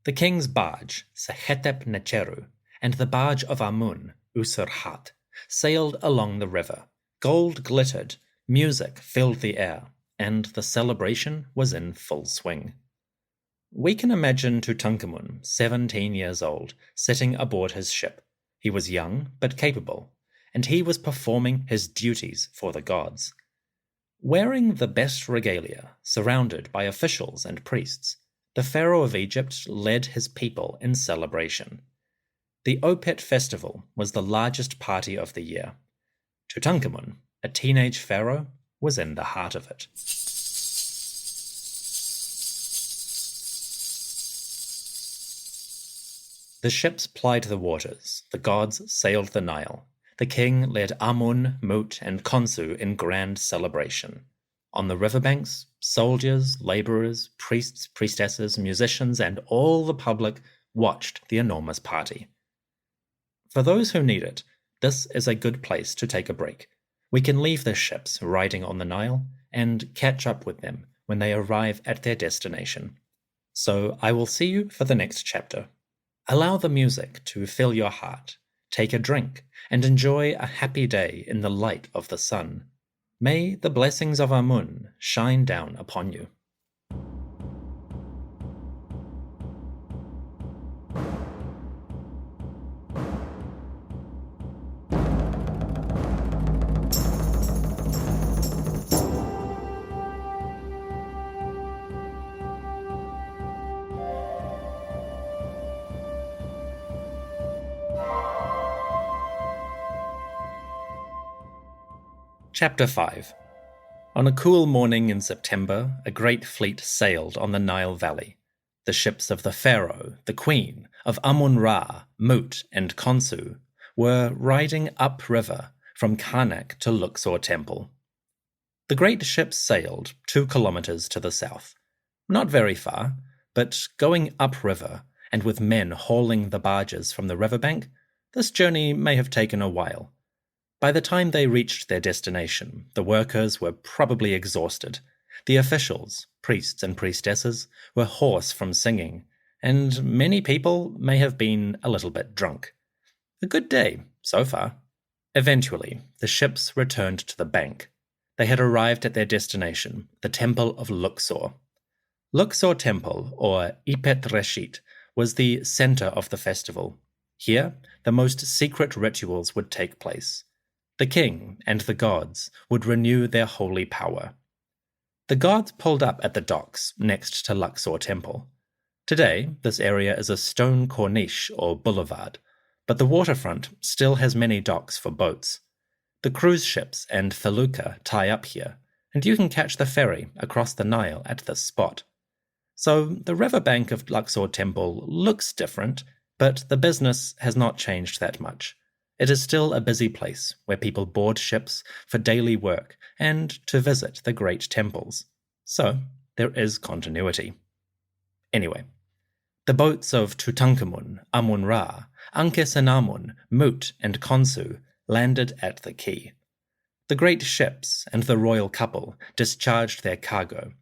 The king's barge, Sekhetep-Necheru, and the barge of Amun, Usurhat, sailed along the river. Gold glittered, music filled the air, and the celebration was in full swing. We can imagine Tutankhamun, 17 years old, sitting aboard his ship. He was young but capable, and he was performing his duties for the gods. Wearing the best regalia, surrounded by officials and priests, the Pharaoh of Egypt led his people in celebration. The Opet festival was the largest party of the year. Tutankhamun, a teenage pharaoh, was in the heart of it. The ships plied the waters, the gods sailed the Nile. The king led Amun, Mut, and Khonsu in grand celebration. On the riverbanks, soldiers, labourers, priests, priestesses, musicians, and all the public watched the enormous party. For those who need it, this is a good place to take a break. We can leave the ships riding on the Nile and catch up with them when they arrive at their destination. So I will see you for the next chapter. Allow the music to fill your heart. Take a drink and enjoy a happy day in the light of the sun. May the blessings of Amun shine down upon you. Chapter 5. On a cool morning in September, a great fleet sailed on the Nile Valley. The ships of the Pharaoh, the Queen, of Amun-Ra, Mut, and Khonsu were riding upriver from Karnak to Luxor Temple. The great ships sailed 2 kilometers to the south. Not very far, but going upriver and with men hauling the barges from the riverbank, this journey may have taken a while. By the time they reached their destination, the workers were probably exhausted. The officials, priests and priestesses, were hoarse from singing, and many people may have been a little bit drunk. A good day, so far. Eventually, the ships returned to the bank. They had arrived at their destination, the Temple of Luxor. Luxor Temple, or Ipet Reshit, was the center of the festival. Here, the most secret rituals would take place. The king and the gods would renew their holy power. The gods pulled up at the docks next to Luxor Temple. Today, this area is a stone corniche or boulevard, but the waterfront still has many docks for boats. The cruise ships and felucca tie up here, and you can catch the ferry across the Nile at this spot. So the riverbank of Luxor Temple looks different, but the business has not changed that much. It is still a busy place where people board ships for daily work and to visit the great temples. So, there is continuity. Anyway, the boats of Tutankhamun, Amun-Ra, Ankhesenamun, Mut, and Khonsu landed at the quay. The great ships and the royal couple discharged their cargo.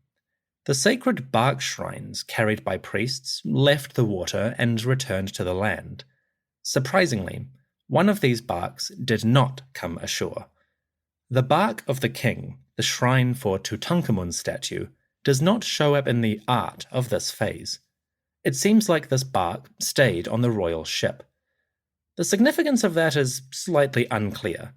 The sacred bark shrines carried by priests left the water and returned to the land. Surprisingly, one of these barks did not come ashore. The bark of the king, the shrine for Tutankhamun's statue, does not show up in the art of this phase. It seems like this bark stayed on the royal ship. The significance of that is slightly unclear.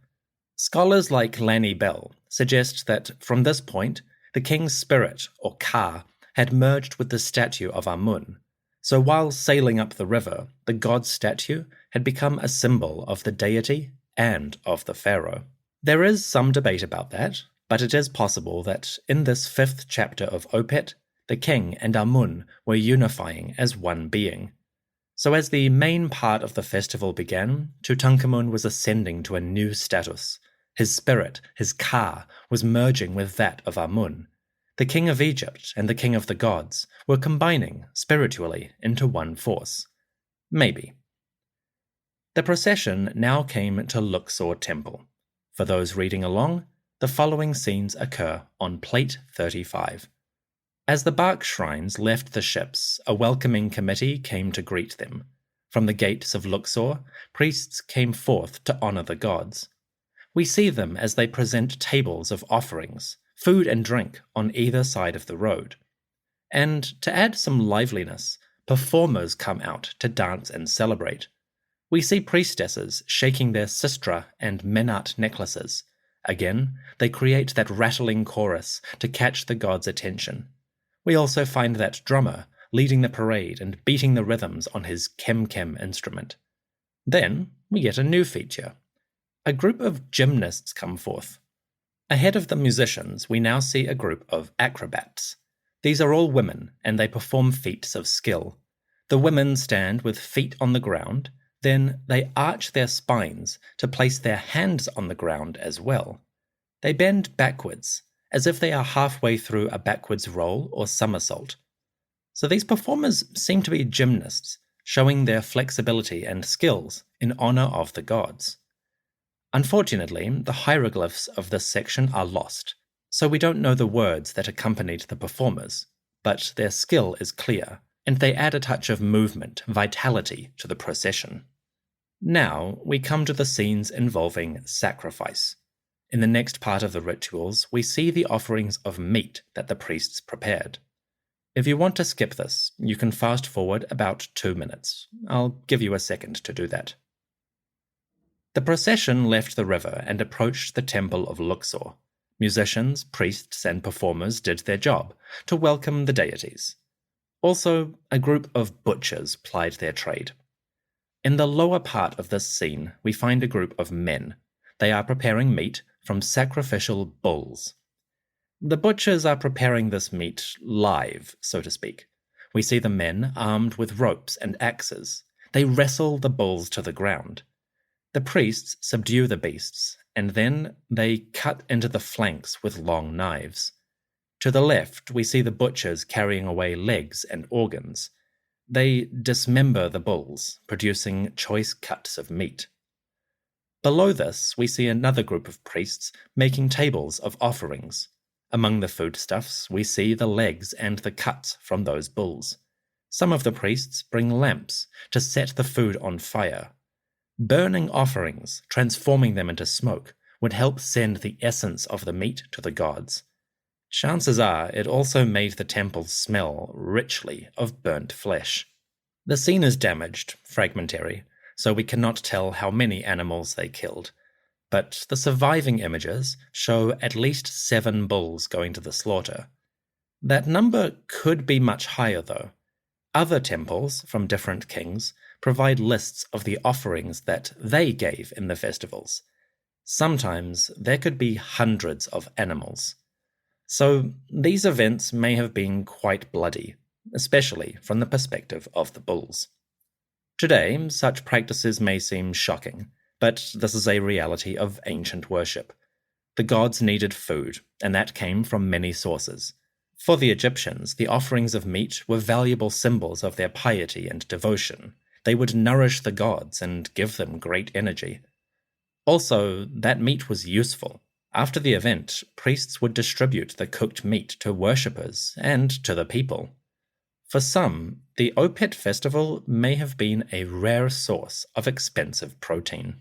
Scholars like Lanny Bell suggest that from this point, the king's spirit, or Ka, had merged with the statue of Amun. So while sailing up the river, the god's statue had become a symbol of the deity and of the pharaoh. There is some debate about that, but it is possible that in this 5th chapter of Opet, the king and Amun were unifying as one being. So as the main part of the festival began, Tutankhamun was ascending to a new status. His spirit, his Ka, was merging with that of Amun. The king of Egypt and the king of the gods were combining spiritually into one force. Maybe. The procession now came to Luxor Temple. For those reading along, the following scenes occur on Plate 35. As the bark shrines left the ships, a welcoming committee came to greet them. From the gates of Luxor, priests came forth to honor the gods. We see them as they present tables of offerings, food and drink on either side of the road. And to add some liveliness, performers come out to dance and celebrate. We see priestesses shaking their sistra and menat necklaces. Again, they create that rattling chorus to catch the god's attention. We also find that drummer leading the parade and beating the rhythms on his kem-kem instrument. Then we get a new feature. A group of gymnasts come forth. Ahead of the musicians, we now see a group of acrobats. These are all women, and they perform feats of skill. The women stand with feet on the ground, then they arch their spines to place their hands on the ground as well. They bend backwards, as if they are halfway through a backwards roll or somersault. So these performers seem to be gymnasts, showing their flexibility and skills in honor of the gods. Unfortunately, the hieroglyphs of this section are lost, so we don't know the words that accompanied the performers, but their skill is clear, and they add a touch of movement, vitality to the procession. Now we come to the scenes involving sacrifice. In the next part of the rituals, we see the offerings of meat that the priests prepared. If you want to skip this, you can fast forward about 2 minutes. I'll give you a second to do that. The procession left the river and approached the temple of Luxor. Musicians, priests, and performers did their job to welcome the deities. Also, a group of butchers plied their trade. In the lower part of this scene, we find a group of men. They are preparing meat from sacrificial bulls. The butchers are preparing this meat live, so to speak. We see the men armed with ropes and axes. They wrestle the bulls to the ground. The priests subdue the beasts, and then they cut into the flanks with long knives. To the left, we see the butchers carrying away legs and organs. They dismember the bulls, producing choice cuts of meat. Below this, we see another group of priests making tables of offerings. Among the foodstuffs, we see the legs and the cuts from those bulls. Some of the priests bring lamps to set the food on fire. Burning offerings, transforming them into smoke, would help send the essence of the meat to the gods. Chances are it also made the temple smell richly of burnt flesh. The scene is damaged, fragmentary, so we cannot tell how many animals they killed. But the surviving images show at least 7 bulls going to the slaughter. That number could be much higher, though. Other temples from different kings provide lists of the offerings that they gave in the festivals. Sometimes there could be hundreds of animals. So these events may have been quite bloody, especially from the perspective of the bulls. Today, such practices may seem shocking, but this is a reality of ancient worship. The gods needed food, and that came from many sources. For the Egyptians, the offerings of meat were valuable symbols of their piety and devotion. They would nourish the gods and give them great energy. Also, that meat was useful. After the event, priests would distribute the cooked meat to worshippers and to the people. For some, the Opet festival may have been a rare source of expensive protein.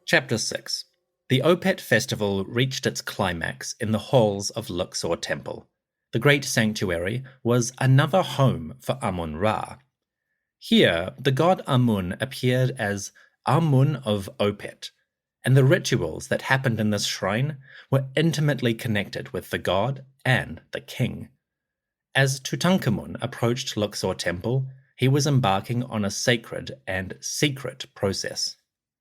Chapter 6. The Opet festival reached its climax in the halls of Luxor Temple. The great sanctuary was another home for Amun-Ra. Here, the god Amun appeared as Amun of Opet, and the rituals that happened in this shrine were intimately connected with the god and the king. As Tutankhamun approached Luxor Temple, he was embarking on a sacred and secret process.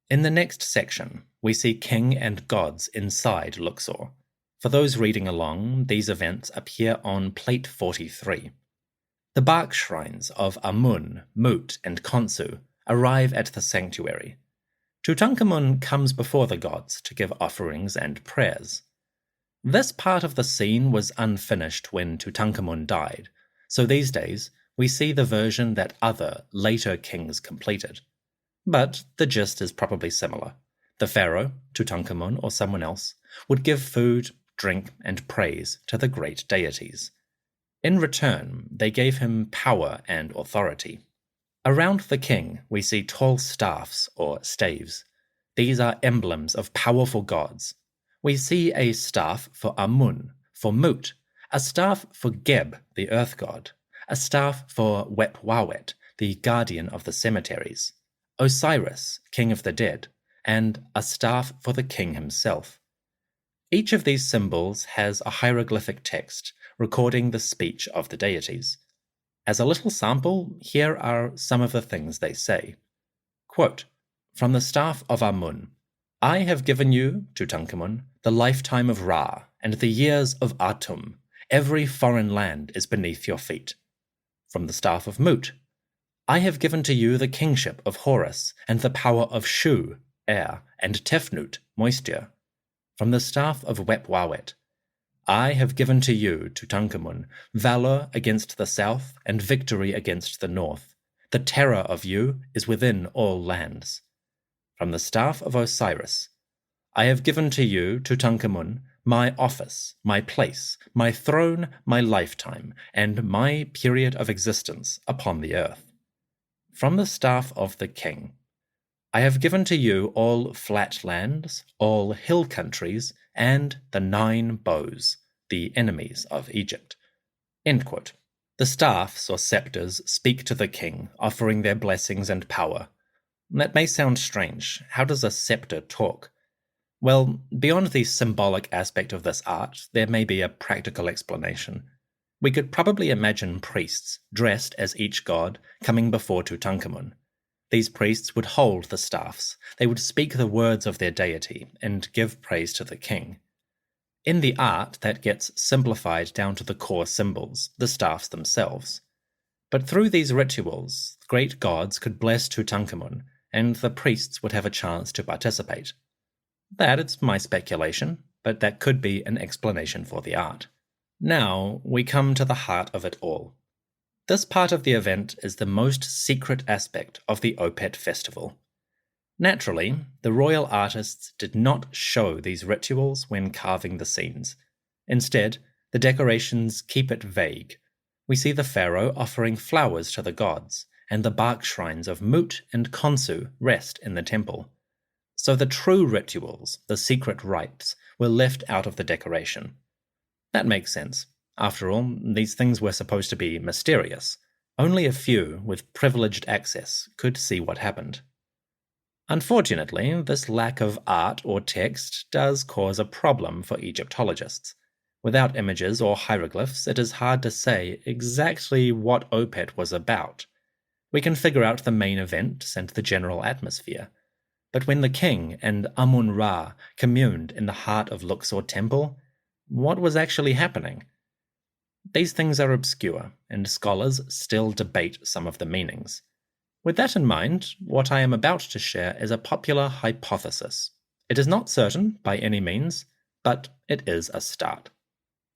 In the next section, we see king and gods inside Luxor. For those reading along, these events appear on plate 43. The bark shrines of Amun, Mut, and Khonsu arrive at the sanctuary. Tutankhamun comes before the gods to give offerings and prayers. This part of the scene was unfinished when Tutankhamun died, so these days we see the version that other, later kings completed. But the gist is probably similar. The pharaoh, Tutankhamun or someone else, would give food, drink, and praise to the great deities. In return, they gave him power and authority. Around the king, we see tall staffs or staves. These are emblems of powerful gods. We see a staff for Amun, for Mut, a staff for Geb, the earth god, a staff for Waset, the guardian of the cemeteries, Osiris, king of the dead, and a staff for the king himself. Each of these symbols has a hieroglyphic text recording the speech of the deities. As a little sample, here are some of the things they say. Quote, "From the staff of Amun, I have given you, Tutankhamun, the lifetime of Ra and the years of Atum. Every foreign land is beneath your feet. From the staff of Mut, I have given to you the kingship of Horus and the power of Shu, air, and Tefnut, moisture. From the staff of Waset, I have given to you, Tutankhamun, valor against the south and victory against the north. The terror of you is within all lands. From the staff of Osiris, I have given to you, Tutankhamun, my office, my place, my throne, my lifetime, and my period of existence upon the earth. From the staff of the king, I have given to you all flat lands, all hill countries, and the 9 bows, the enemies of Egypt." End quote. The staffs or scepters speak to the king, offering their blessings and power. That may sound strange. How does a scepter talk? Well, beyond the symbolic aspect of this art, there may be a practical explanation. We could probably imagine priests, dressed as each god, coming before Tutankhamun. These priests would hold the staffs. They would speak the words of their deity and give praise to the king. In the art, that gets simplified down to the core symbols, the staffs themselves. But through these rituals, great gods could bless Tutankhamun, and the priests would have a chance to participate. That is my speculation, but that could be an explanation for the art. Now, we come to the heart of it all. This part of the event is the most secret aspect of the Opet festival. Naturally, the royal artists did not show these rituals when carving the scenes. Instead, the decorations keep it vague. We see the pharaoh offering flowers to the gods, and the bark shrines of Mut and Khonsu rest in the temple. So the true rituals, the secret rites, were left out of the decoration. That makes sense. After all, these things were supposed to be mysterious. Only a few with privileged access could see what happened. Unfortunately, this lack of art or text does cause a problem for Egyptologists. Without images or hieroglyphs, it is hard to say exactly what Opet was about. We can figure out the main events and the general atmosphere. But when the king and Amun-Ra communed in the heart of Luxor Temple, what was actually happening? these things are obscure, and scholars still debate some of the meanings. With that in mind, what I am about to share is a popular hypothesis. It is not certain by any means, but it is a start.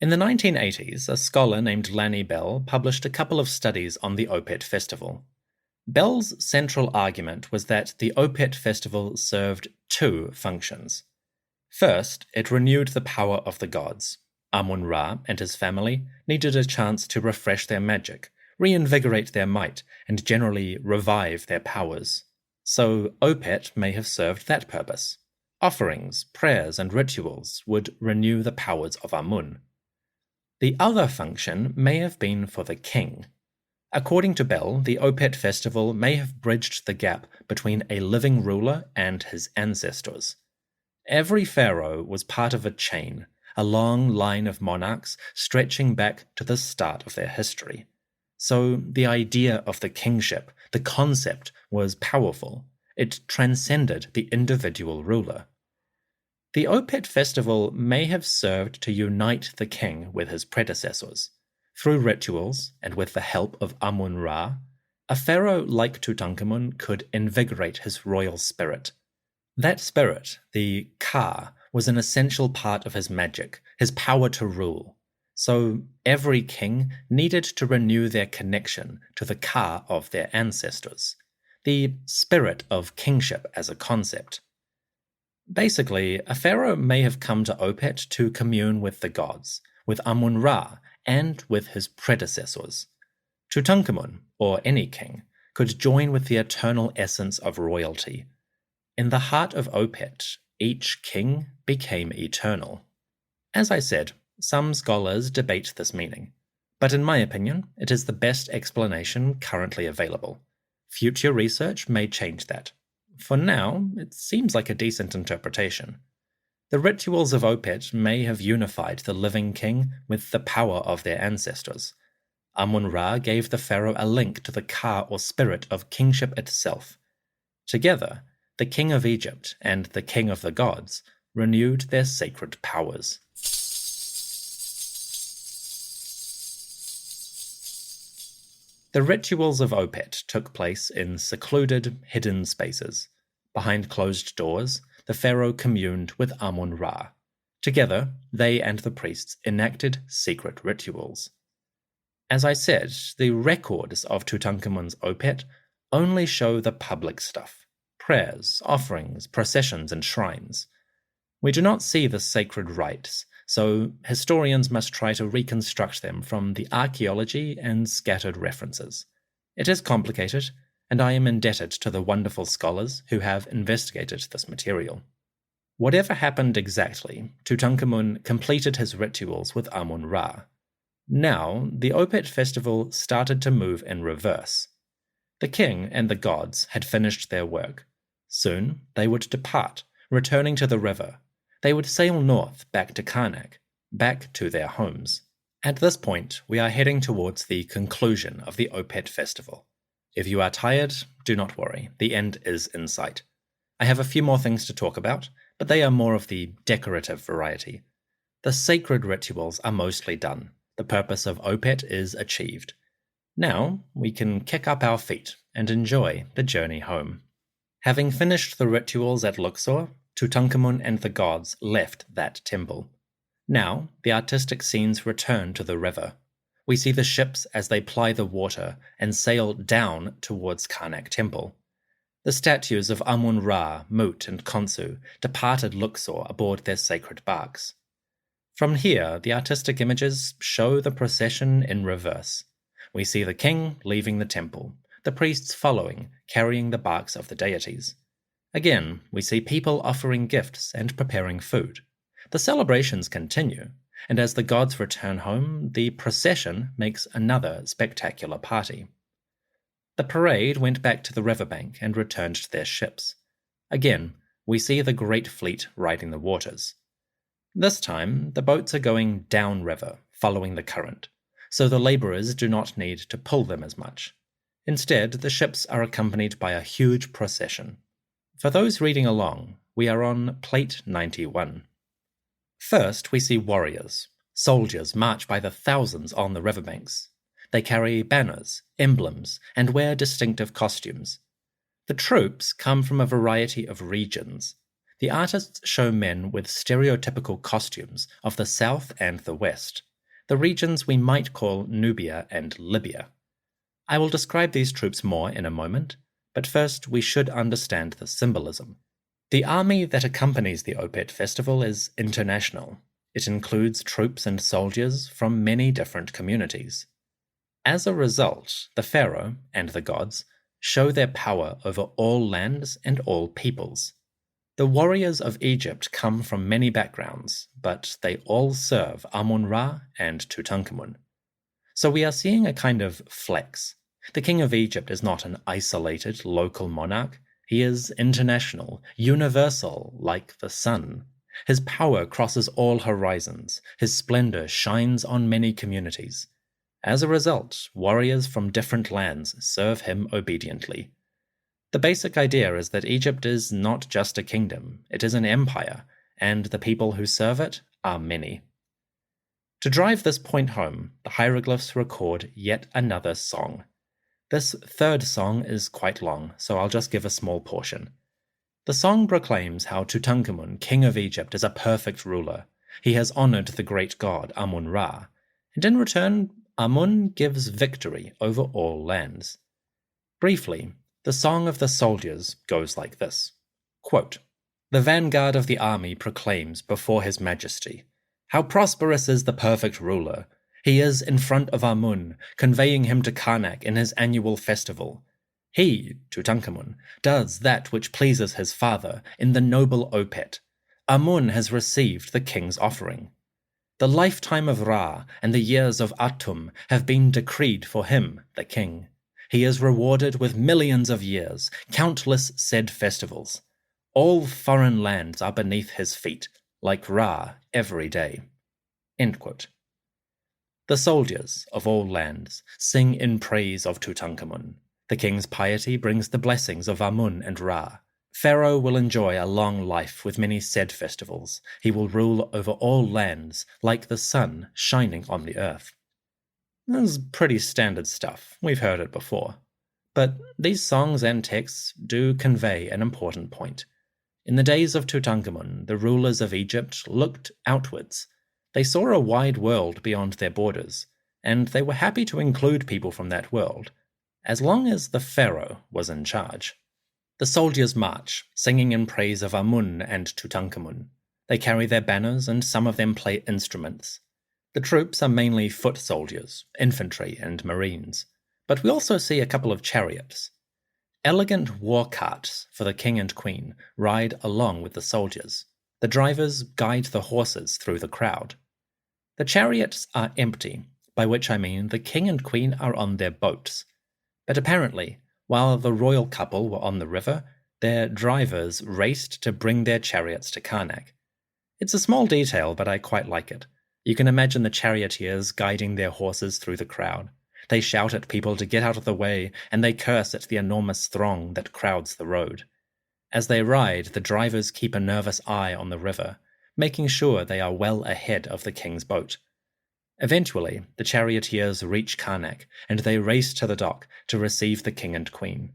In the 1980s, a scholar named Lanny Bell published a couple of studies on the Opet festival. Bell's central argument was that the Opet festival served two functions. First, it renewed the power of the gods. Amun-Ra and his family needed a chance to refresh their magic, reinvigorate their might, and generally revive their powers. So Opet may have served that purpose. Offerings, prayers, and rituals would renew the powers of Amun. The other function may have been for the king. According to Bell, the Opet festival may have bridged the gap between a living ruler and his ancestors. Every pharaoh was part of a chain, a long line of monarchs stretching back to the start of their history. So the idea of the kingship, the concept, was powerful. It transcended the individual ruler. The Opet festival may have served to unite the king with his predecessors. Through rituals, and with the help of Amun-Ra, a pharaoh like Tutankhamun could invigorate his royal spirit. That spirit, the Ka, was an essential part of his magic, his power to rule. So every king needed to renew their connection to the Ka of their ancestors, the spirit of kingship as a concept. Basically, a pharaoh may have come to Opet to commune with the gods, with Amun-Ra, and with his predecessors. Tutankhamun, or any king, could join with the eternal essence of royalty. In the heart of Opet, each king became eternal. As I said, some scholars debate this meaning, but in my opinion, it is the best explanation currently available. Future research may change that. For now, it seems like a decent interpretation. The rituals of Opet may have unified the living king with the power of their ancestors. Amun-Ra gave the pharaoh a link to the Ka or spirit of kingship itself. Together, the king of Egypt and the king of the gods renewed their sacred powers. The rituals of Opet took place in secluded, hidden spaces. Behind closed doors, the pharaoh communed with Amun-Ra. Together, they and the priests enacted secret rituals. As I said, the records of Tutankhamun's Opet only show the public stuff: prayers, offerings, processions, and shrines. We do not see the sacred rites, so historians must try to reconstruct them from the archaeology and scattered references. It is complicated, and I am indebted to the wonderful scholars who have investigated this material. Whatever happened exactly, Tutankhamun completed his rituals with Amun-Ra. Now, the Opet festival started to move in reverse. The king and the gods had finished their work. Soon, they would depart, returning to the river. They would sail north back to Karnak, back to their homes. At this point, we are heading towards the conclusion of the Opet festival. If you are tired, do not worry, the end is in sight. I have a few more things to talk about, but they are more of the decorative variety. The sacred rituals are mostly done. The purpose of Opet is achieved. Now, we can kick up our feet and enjoy the journey home. Having finished the rituals at Luxor, Tutankhamun and the gods left that temple. Now, the artistic scenes return to the river. We see the ships as they ply the water and sail down towards Karnak Temple. The statues of Amun-Ra, Mut, and Khonsu departed Luxor aboard their sacred barks. From here, the artistic images show the procession in reverse. We see the king leaving the temple, the priests following, carrying the barks of the deities. Again, we see people offering gifts and preparing food. The celebrations continue, and as the gods return home, the procession makes another spectacular party. The parade went back to the riverbank and returned to their ships. Again, we see the great fleet riding the waters. This time, the boats are going downriver, following the current, so the laborers do not need to pull them as much. Instead, the ships are accompanied by a huge procession. For those reading along, we are on Plate 91. First, we see warriors, Soldiers march by the thousands on the riverbanks. They carry banners, emblems, and wear distinctive costumes. The troops come from a variety of regions. The artists show men with stereotypical costumes of the south and the west, the regions we might call Nubia and Libya. I will describe these troops more in a moment, but first we should understand the symbolism. The army that accompanies the Opet festival is international. It includes troops and soldiers from many different communities. As a result, the pharaoh and the gods show their power over all lands and all peoples. The warriors of Egypt come from many backgrounds, but they all serve Amun-Ra and Tutankhamun. So we are seeing a kind of flex. The king of Egypt is not an isolated local monarch. He is international, universal, like the sun. His power crosses all horizons. His splendor shines on many communities. As a result, warriors from different lands serve him obediently. The basic idea is that Egypt is not just a kingdom, it is an empire, and the people who serve it are many. To drive this point home, the hieroglyphs record yet another song. This third song is quite long, so I'll just give a small portion. The song proclaims how Tutankhamun, king of Egypt, is a perfect ruler. He has honored the great god Amun-Ra, and in return, Amun gives victory over all lands. Briefly, the song of the soldiers goes like this. Quote, "The vanguard of the army proclaims before his majesty, 'How prosperous is the perfect ruler! He is in front of Amun, conveying him to Karnak in his annual festival. He, Tutankhamun, does that which pleases his father in the noble Opet. Amun has received the king's offering. The lifetime of Ra and the years of Atum have been decreed for him, the king. He is rewarded with millions of years, countless said festivals. All foreign lands are beneath his feet, like Ra every day.'" End quote. The soldiers of all lands sing in praise of Tutankhamun. The king's piety brings the blessings of Amun and Ra. Pharaoh will enjoy a long life with many said festivals. He will rule over all lands like the sun shining on the earth. That's pretty standard stuff. We've heard it before. But these songs and texts do convey an important point. In the days of Tutankhamun, the rulers of Egypt looked outwards. They saw a wide world beyond their borders, and they were happy to include people from that world, as long as the pharaoh was in charge. The soldiers march, singing in praise of Amun and Tutankhamun. They carry their banners, and some of them play instruments. The troops are mainly foot soldiers, infantry, and marines, but we also see a couple of chariots. Elegant war carts for the king and queen ride along with the soldiers. The drivers guide the horses through the crowd. The chariots are empty, by which I mean the king and queen are on their boats. But apparently, while the royal couple were on the river, their drivers raced to bring their chariots to Karnak. It's a small detail, but I quite like it. You can imagine the charioteers guiding their horses through the crowd. They shout at people to get out of the way, and they curse at the enormous throng that crowds the road. As they ride, the drivers keep a nervous eye on the river, making sure they are well ahead of the king's boat. Eventually, the charioteers reach Karnak, and they race to the dock to receive the king and queen.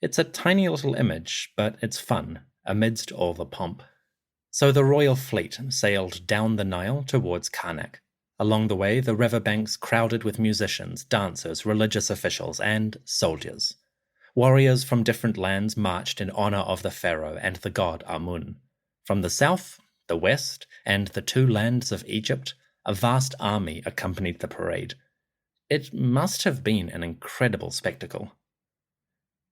It's a tiny little image, but it's fun, amidst all the pomp. So the royal fleet sailed down the Nile towards Karnak. Along the way, the riverbanks crowded with musicians, dancers, religious officials, and soldiers. Warriors from different lands marched in honor of the pharaoh and the god Amun. From the south, the west, and the two lands of Egypt, a vast army accompanied the parade. It must have been an incredible spectacle.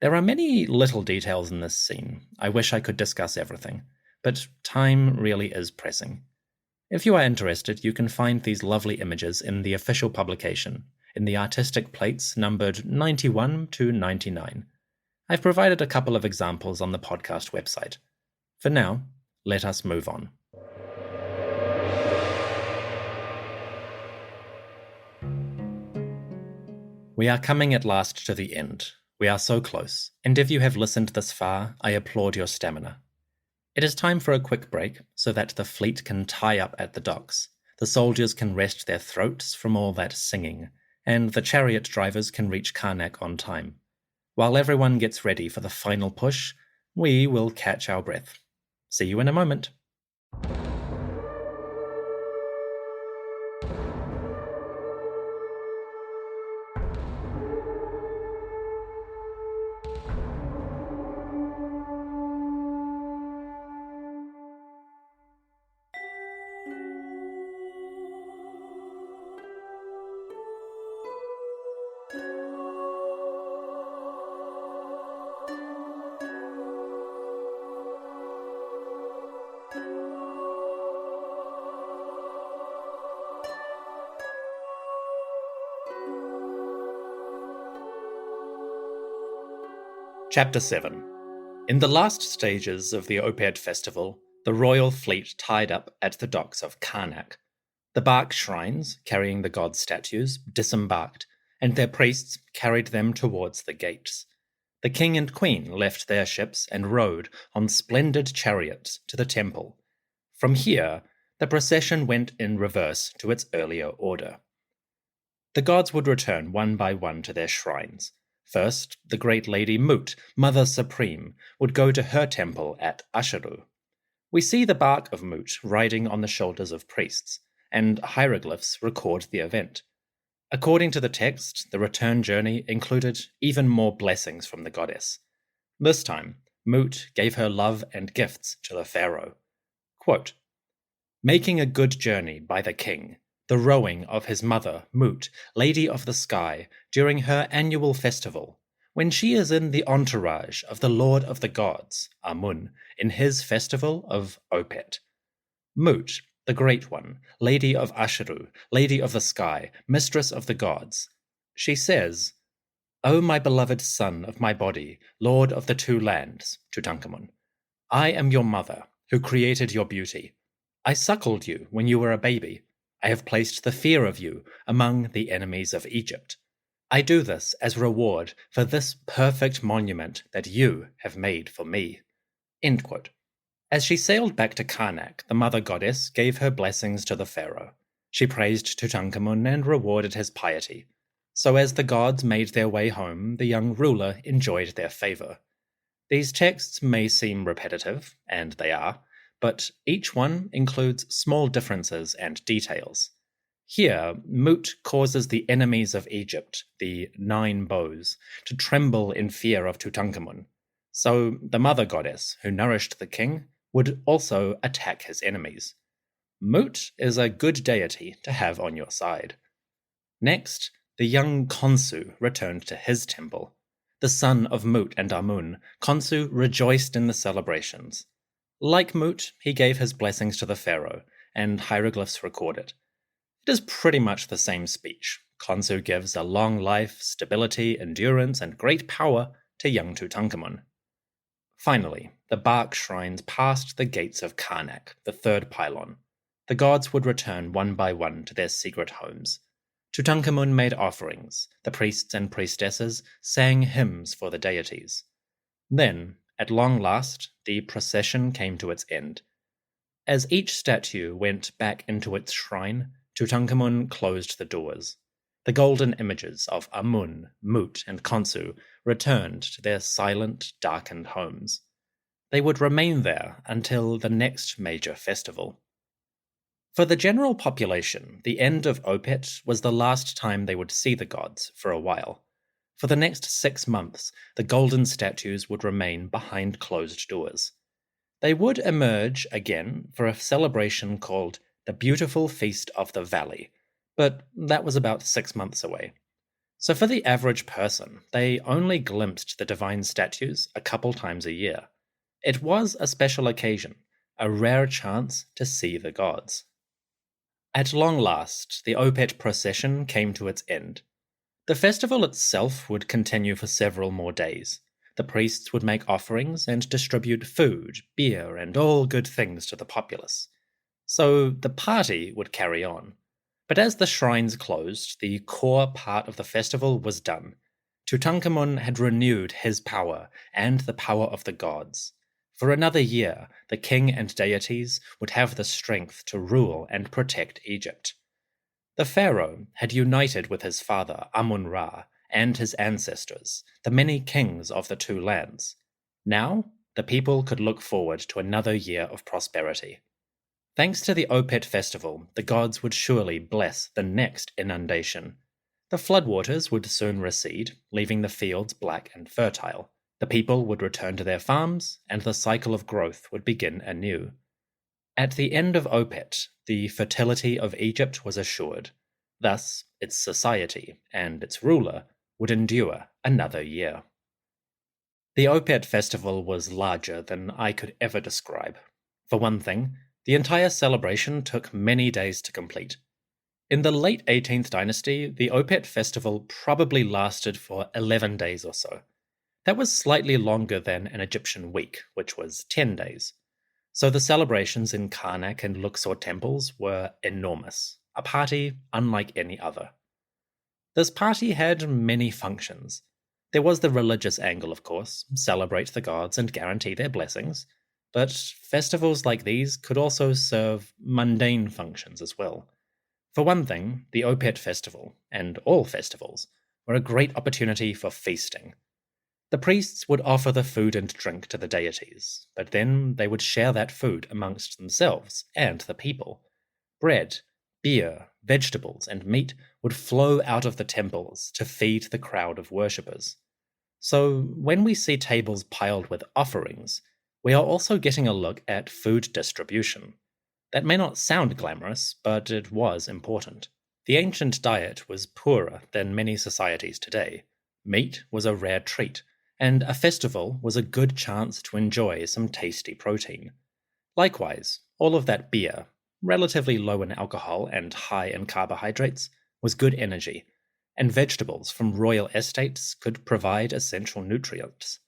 There are many little details in this scene. I wish I could discuss everything, but time really is pressing. If you are interested, you can find these lovely images in the official publication, in the artistic plates numbered 91 to 99. I've provided a couple of examples on the podcast website. For now, let us move on. We are coming at last to the end. We are so close, and if you have listened this far, I applaud your stamina. It is time for a quick break so that the fleet can tie up at the docks. the soldiers can rest their throats from all that singing, and the chariot drivers can reach Karnak on time. While everyone gets ready for the final push, we will catch our breath. See you in a moment. Chapter 7. In the last stages of the Opet festival, the royal fleet tied up at the docks of Karnak. The bark shrines, carrying the god statues, disembarked, and their priests carried them towards the gates. The king and queen left their ships and rode on splendid chariots to the temple. From here, the procession went in reverse to its earlier order. The gods would return one by one to their shrines. First, the great lady Mut, Mother Supreme, would go to her temple at Asheru. We see the bark of Mut riding on the shoulders of priests, and hieroglyphs record the event. According to the text, the return journey included even more blessings from the goddess. This time, Mut gave her love and gifts to the pharaoh. Quote, "Making a good journey by the king, the rowing of his mother, Mut, Lady of the Sky, during her annual festival, when she is in the entourage of the Lord of the Gods, Amun, in his festival of Opet. Mut, the Great One, Lady of Asheru, Lady of the Sky, Mistress of the Gods. She says, O my beloved son of my body, Lord of the two lands, Tutankhamun, I am your mother, who created your beauty. I suckled you when you were a baby. I have placed the fear of you among the enemies of Egypt. I do this as reward for this perfect monument that you have made for me." End quote. As she sailed back to Karnak, the mother goddess gave her blessings to the pharaoh. She praised Tutankhamun and rewarded his piety. So as the gods made their way home, the young ruler enjoyed their favor. These texts may seem repetitive, and they are, but each one includes small differences and details. Here, Mut causes the enemies of Egypt, the 9 bows, to tremble in fear of Tutankhamun. So the mother goddess, who nourished the king, would also attack his enemies. Mut is a good deity to have on your side. Next, the young Khonsu returned to his temple. The son of Mut and Amun, Khonsu rejoiced in the celebrations. Like Mut, he gave his blessings to the pharaoh, and hieroglyphs record it. It is pretty much the same speech. Khonsu gives a long life, stability, endurance, and great power to young Tutankhamun. Finally, the bark shrines passed the gates of Karnak, the 3rd pylon. The gods would return one by one to their secret homes. Tutankhamun made offerings. The priests and priestesses sang hymns for the deities. Then, at long last, the procession came to its end. As each statue went back into its shrine, Tutankhamun closed the doors. The golden images of Amun, Mut, and Khonsu returned to their silent, darkened homes. They would remain there until the next major festival. For the general population, the end of Opet was the last time they would see the gods for a while. For the next 6 months, the golden statues would remain behind closed doors. They would emerge again for a celebration called the Beautiful Feast of the Valley, but that was about 6 months away. So for the average person, they only glimpsed the divine statues a couple times a year. It was a special occasion, a rare chance to see the gods. At long last, the Opet procession came to its end. The festival itself would continue for several more days. The priests would make offerings and distribute food, beer, and all good things to the populace. So the party would carry on. But as the shrines closed, the core part of the festival was done. Tutankhamun had renewed his power and the power of the gods. For another year, the king and deities would have the strength to rule and protect Egypt. The pharaoh had united with his father Amun-Ra and his ancestors, the many kings of the two lands. Now, the people could look forward to another year of prosperity. Thanks to the Opet festival, the gods would surely bless the next inundation. The floodwaters would soon recede, leaving the fields black and fertile. The people would return to their farms, and the cycle of growth would begin anew. At the end of Opet, the fertility of Egypt was assured. Thus, its society and its ruler would endure another year. The Opet festival was larger than I could ever describe. For one thing, the entire celebration took many days to complete. In the late 18th dynasty, the Opet festival probably lasted for 11 days or so. That was slightly longer than an Egyptian week, which was 10 days. So the celebrations in Karnak and Luxor temples were enormous, a party unlike any other. This party had many functions. There was the religious angle, of course, celebrate the gods and guarantee their blessings, but festivals like these could also serve mundane functions as well. For one thing, the Opet festival, and all festivals, were a great opportunity for feasting. The priests would offer the food and drink to the deities, but then they would share that food amongst themselves and the people. Bread, beer, vegetables, and meat would flow out of the temples to feed the crowd of worshippers. So when we see tables piled with offerings, we are also getting a look at food distribution. That may not sound glamorous, but it was important. The ancient diet was poorer than many societies today. Meat was a rare treat, and a festival was a good chance to enjoy some tasty protein. Likewise, all of that beer, relatively low in alcohol and high in carbohydrates, was good energy, and vegetables from royal estates could provide essential nutrients.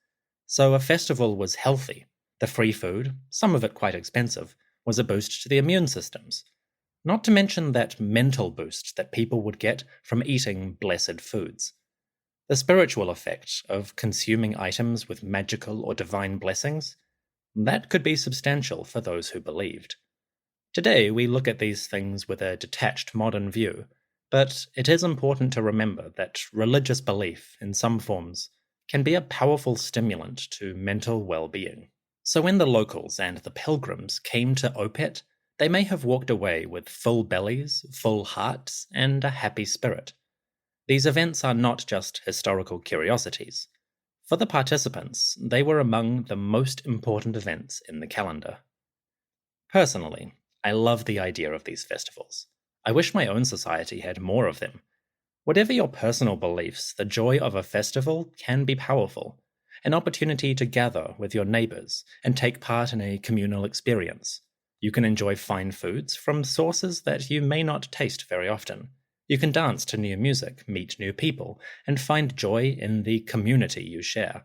So a festival was healthy. The free food, some of it quite expensive, was a boost to the immune systems. Not to mention that mental boost that people would get from eating blessed foods. The spiritual effect of consuming items with magical or divine blessings, that could be substantial for those who believed. Today, we look at these things with a detached modern view, but it is important to remember that religious belief, in some forms, can be a powerful stimulant to mental well-being. So when the locals and the pilgrims came to Opet, they may have walked away with full bellies, full hearts, and a happy spirit. These events are not just historical curiosities. For the participants, they were among the most important events in the calendar. Personally, I love the idea of these festivals. I wish my own society had more of them. Whatever your personal beliefs, the joy of a festival can be powerful. An opportunity to gather with your neighbors and take part in a communal experience. You can enjoy fine foods from sources that you may not taste very often. You can dance to new music, meet new people, and find joy in the community you share.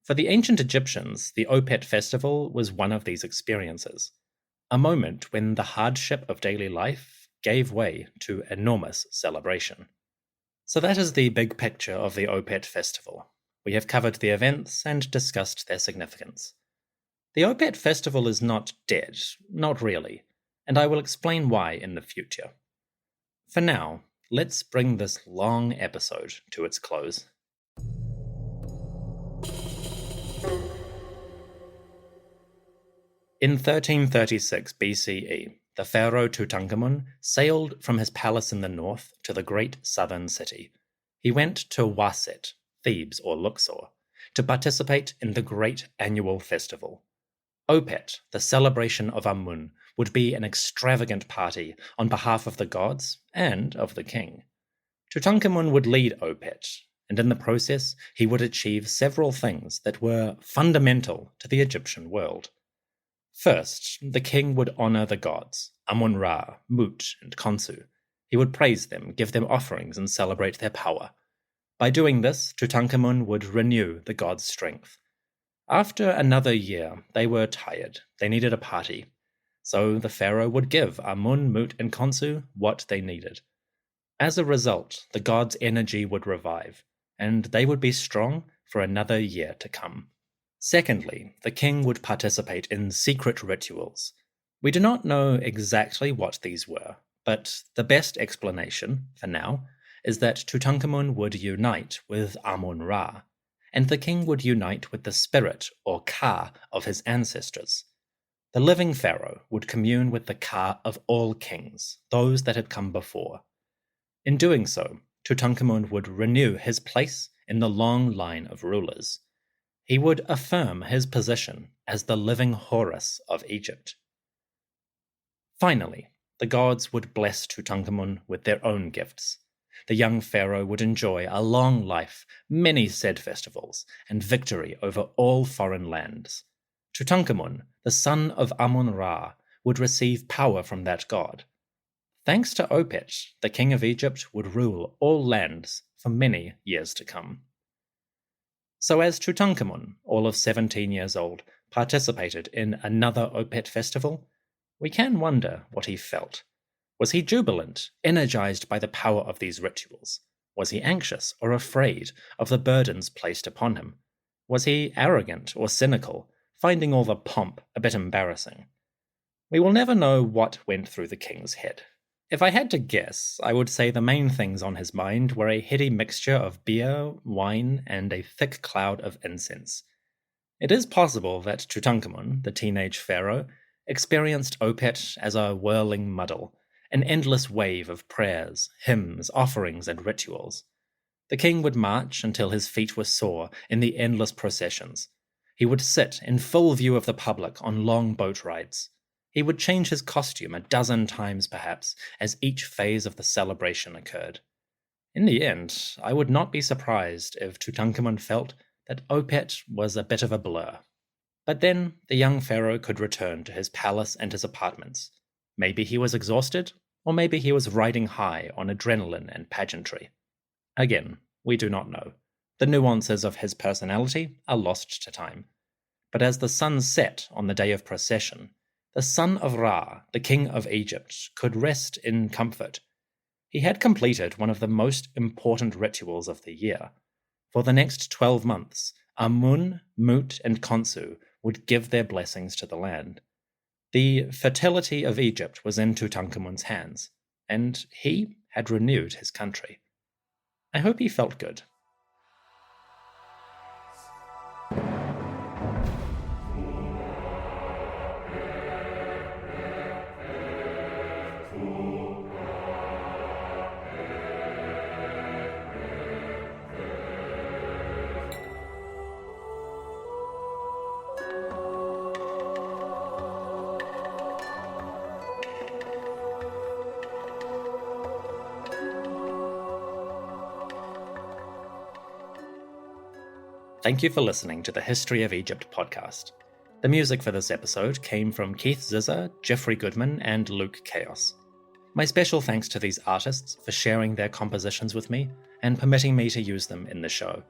For the ancient Egyptians, the Opet festival was one of these experiences. A moment when the hardship of daily life gave way to enormous celebration. So that is the big picture of the Opet festival. We have covered the events and discussed their significance. The Opet festival is not dead, not really, and I will explain why in the future. For now, let's bring this long episode to its close. In 1336 BCE, the pharaoh Tutankhamun sailed from his palace in the north to the great southern city. He went to Waset, Thebes or Luxor, to participate in the great annual festival. Opet, the celebration of Amun, would be an extravagant party on behalf of the gods and of the king. Tutankhamun would lead Opet, and in the process he would achieve several things that were fundamental to the Egyptian world. First, the king would honor the gods, Amun-Ra, Mut, and Khonsu. He would praise them, give them offerings, and celebrate their power. By doing this, Tutankhamun would renew the gods' strength. After another year, they were tired. They needed a party. So the pharaoh would give Amun, Mut, and Khonsu what they needed. As a result, the gods' energy would revive, and they would be strong for another year to come. Secondly, the king would participate in secret rituals. We do not know exactly what these were, but the best explanation, for now, is that Tutankhamun would unite with Amun-Ra, and the king would unite with the spirit or Ka of his ancestors. The living pharaoh would commune with the Ka of all kings, those that had come before. In doing so, Tutankhamun would renew his place in the long line of rulers. He would affirm his position as the living Horus of Egypt. Finally, the gods would bless Tutankhamun with their own gifts. The young pharaoh would enjoy a long life, many said festivals, and victory over all foreign lands. Tutankhamun, the son of Amun-Ra, would receive power from that god. Thanks to Opet, the king of Egypt would rule all lands for many years to come. So as Tutankhamun, all of 17 years old, participated in another Opet festival, we can wonder what he felt. Was he jubilant, energized by the power of these rituals? Was he anxious or afraid of the burdens placed upon him? Was he arrogant or cynical, finding all the pomp a bit embarrassing? We will never know what went through the king's head. If I had to guess, I would say the main things on his mind were a heady mixture of beer, wine, and a thick cloud of incense. It is possible that Tutankhamun, the teenage pharaoh, experienced Opet as a whirling muddle, an endless wave of prayers, hymns, offerings, and rituals. The king would march until his feet were sore in the endless processions. He would sit in full view of the public on long boat rides. He would change his costume a dozen times perhaps as each phase of the celebration occurred. In the end, I would not be surprised if Tutankhamun felt that Opet was a bit of a blur. But then the young pharaoh could return to his palace and his apartments. Maybe he was exhausted, or maybe he was riding high on adrenaline and pageantry. Again, we do not know. The nuances of his personality are lost to time. But as the sun set on the day of procession, the son of Ra, the king of Egypt, could rest in comfort. He had completed one of the most important rituals of the year. For the next 12 months, Amun, Mut, and Khonsu would give their blessings to the land. The fertility of Egypt was in Tutankhamun's hands, and he had renewed his country. I hope he felt good. Thank you for listening to the History of Egypt podcast. The music for this episode came from Keith Zizza, Jeffrey Goodman, and Luke Chaos. My special thanks to these artists for sharing their compositions with me and permitting me to use them in the show.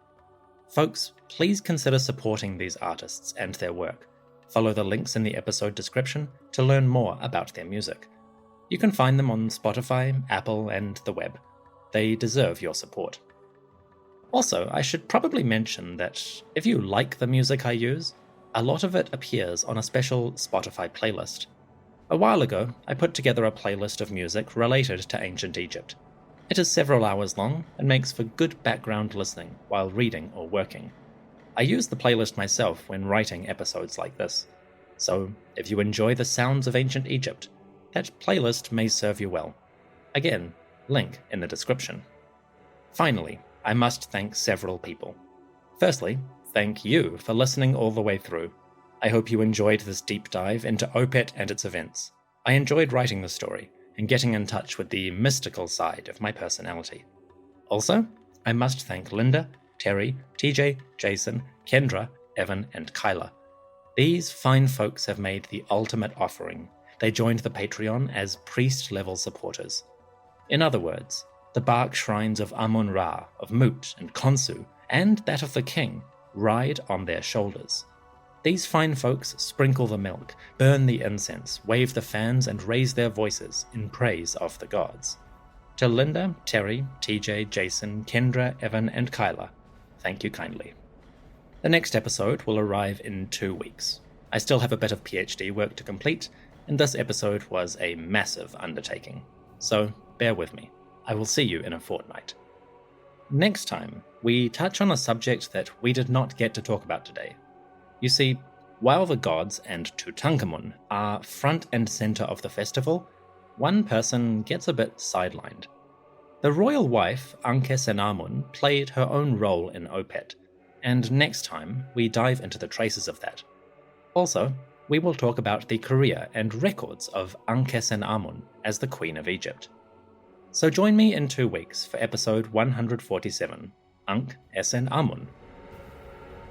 Folks, please consider supporting these artists and their work. Follow the links in the episode description to learn more about their music. You can find them on Spotify, Apple, and the web. They deserve your support. Also, I should probably mention that if you like the music I use, a lot of it appears on a special Spotify playlist. A while ago, I put together a playlist of music related to ancient Egypt. It is several hours long and makes for good background listening while reading or working. I use the playlist myself when writing episodes like this. So, if you enjoy the sounds of ancient Egypt, that playlist may serve you well. Again, link in the description. Finally, I must thank several people. Firstly, thank you for listening all the way through. I hope you enjoyed this deep dive into Opet and its events. I enjoyed writing the story and getting in touch with the mystical side of my personality. Also, I must thank Linda, Terry, TJ, Jason, Kendra, Evan, and Kyla. These fine folks have made the ultimate offering. They joined the Patreon as priest-level supporters. In other words, the bark shrines of Amun-Ra, of Mut and Khonsu, and that of the king, ride on their shoulders. These fine folks sprinkle the milk, burn the incense, wave the fans, and raise their voices in praise of the gods. To Linda, Terry, TJ, Jason, Kendra, Evan, and Kyla, thank you kindly. The next episode will arrive in 2 weeks. I still have a bit of PhD work to complete, and this episode was a massive undertaking. So bear with me. I will see you in a fortnight. Next time, we touch on a subject that we did not get to talk about today. You see, while the gods and Tutankhamun are front and center of the festival, one person gets a bit sidelined. The royal wife, Amun-Ra, played her own role in Opet, and next time we dive into the traces of that. Also, we will talk about the career and records of Amun as the Queen of Egypt. So join me in 2 weeks for episode 147, Amun.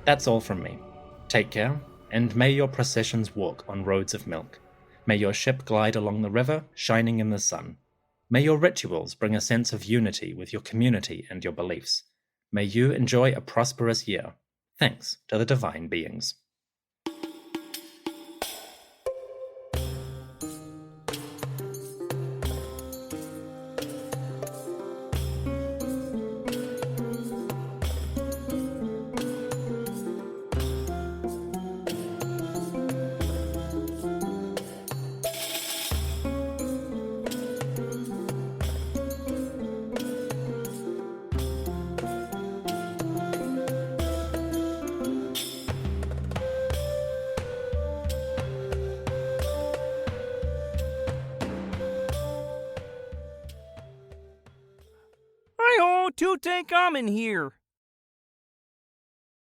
That's all from me. Take care, and may your processions walk on roads of milk. May your ship glide along the river, shining in the sun. May your rituals bring a sense of unity with your community and your beliefs. May you enjoy a prosperous year. Thanks to the divine beings. Hi-ho, Tutankhamun here.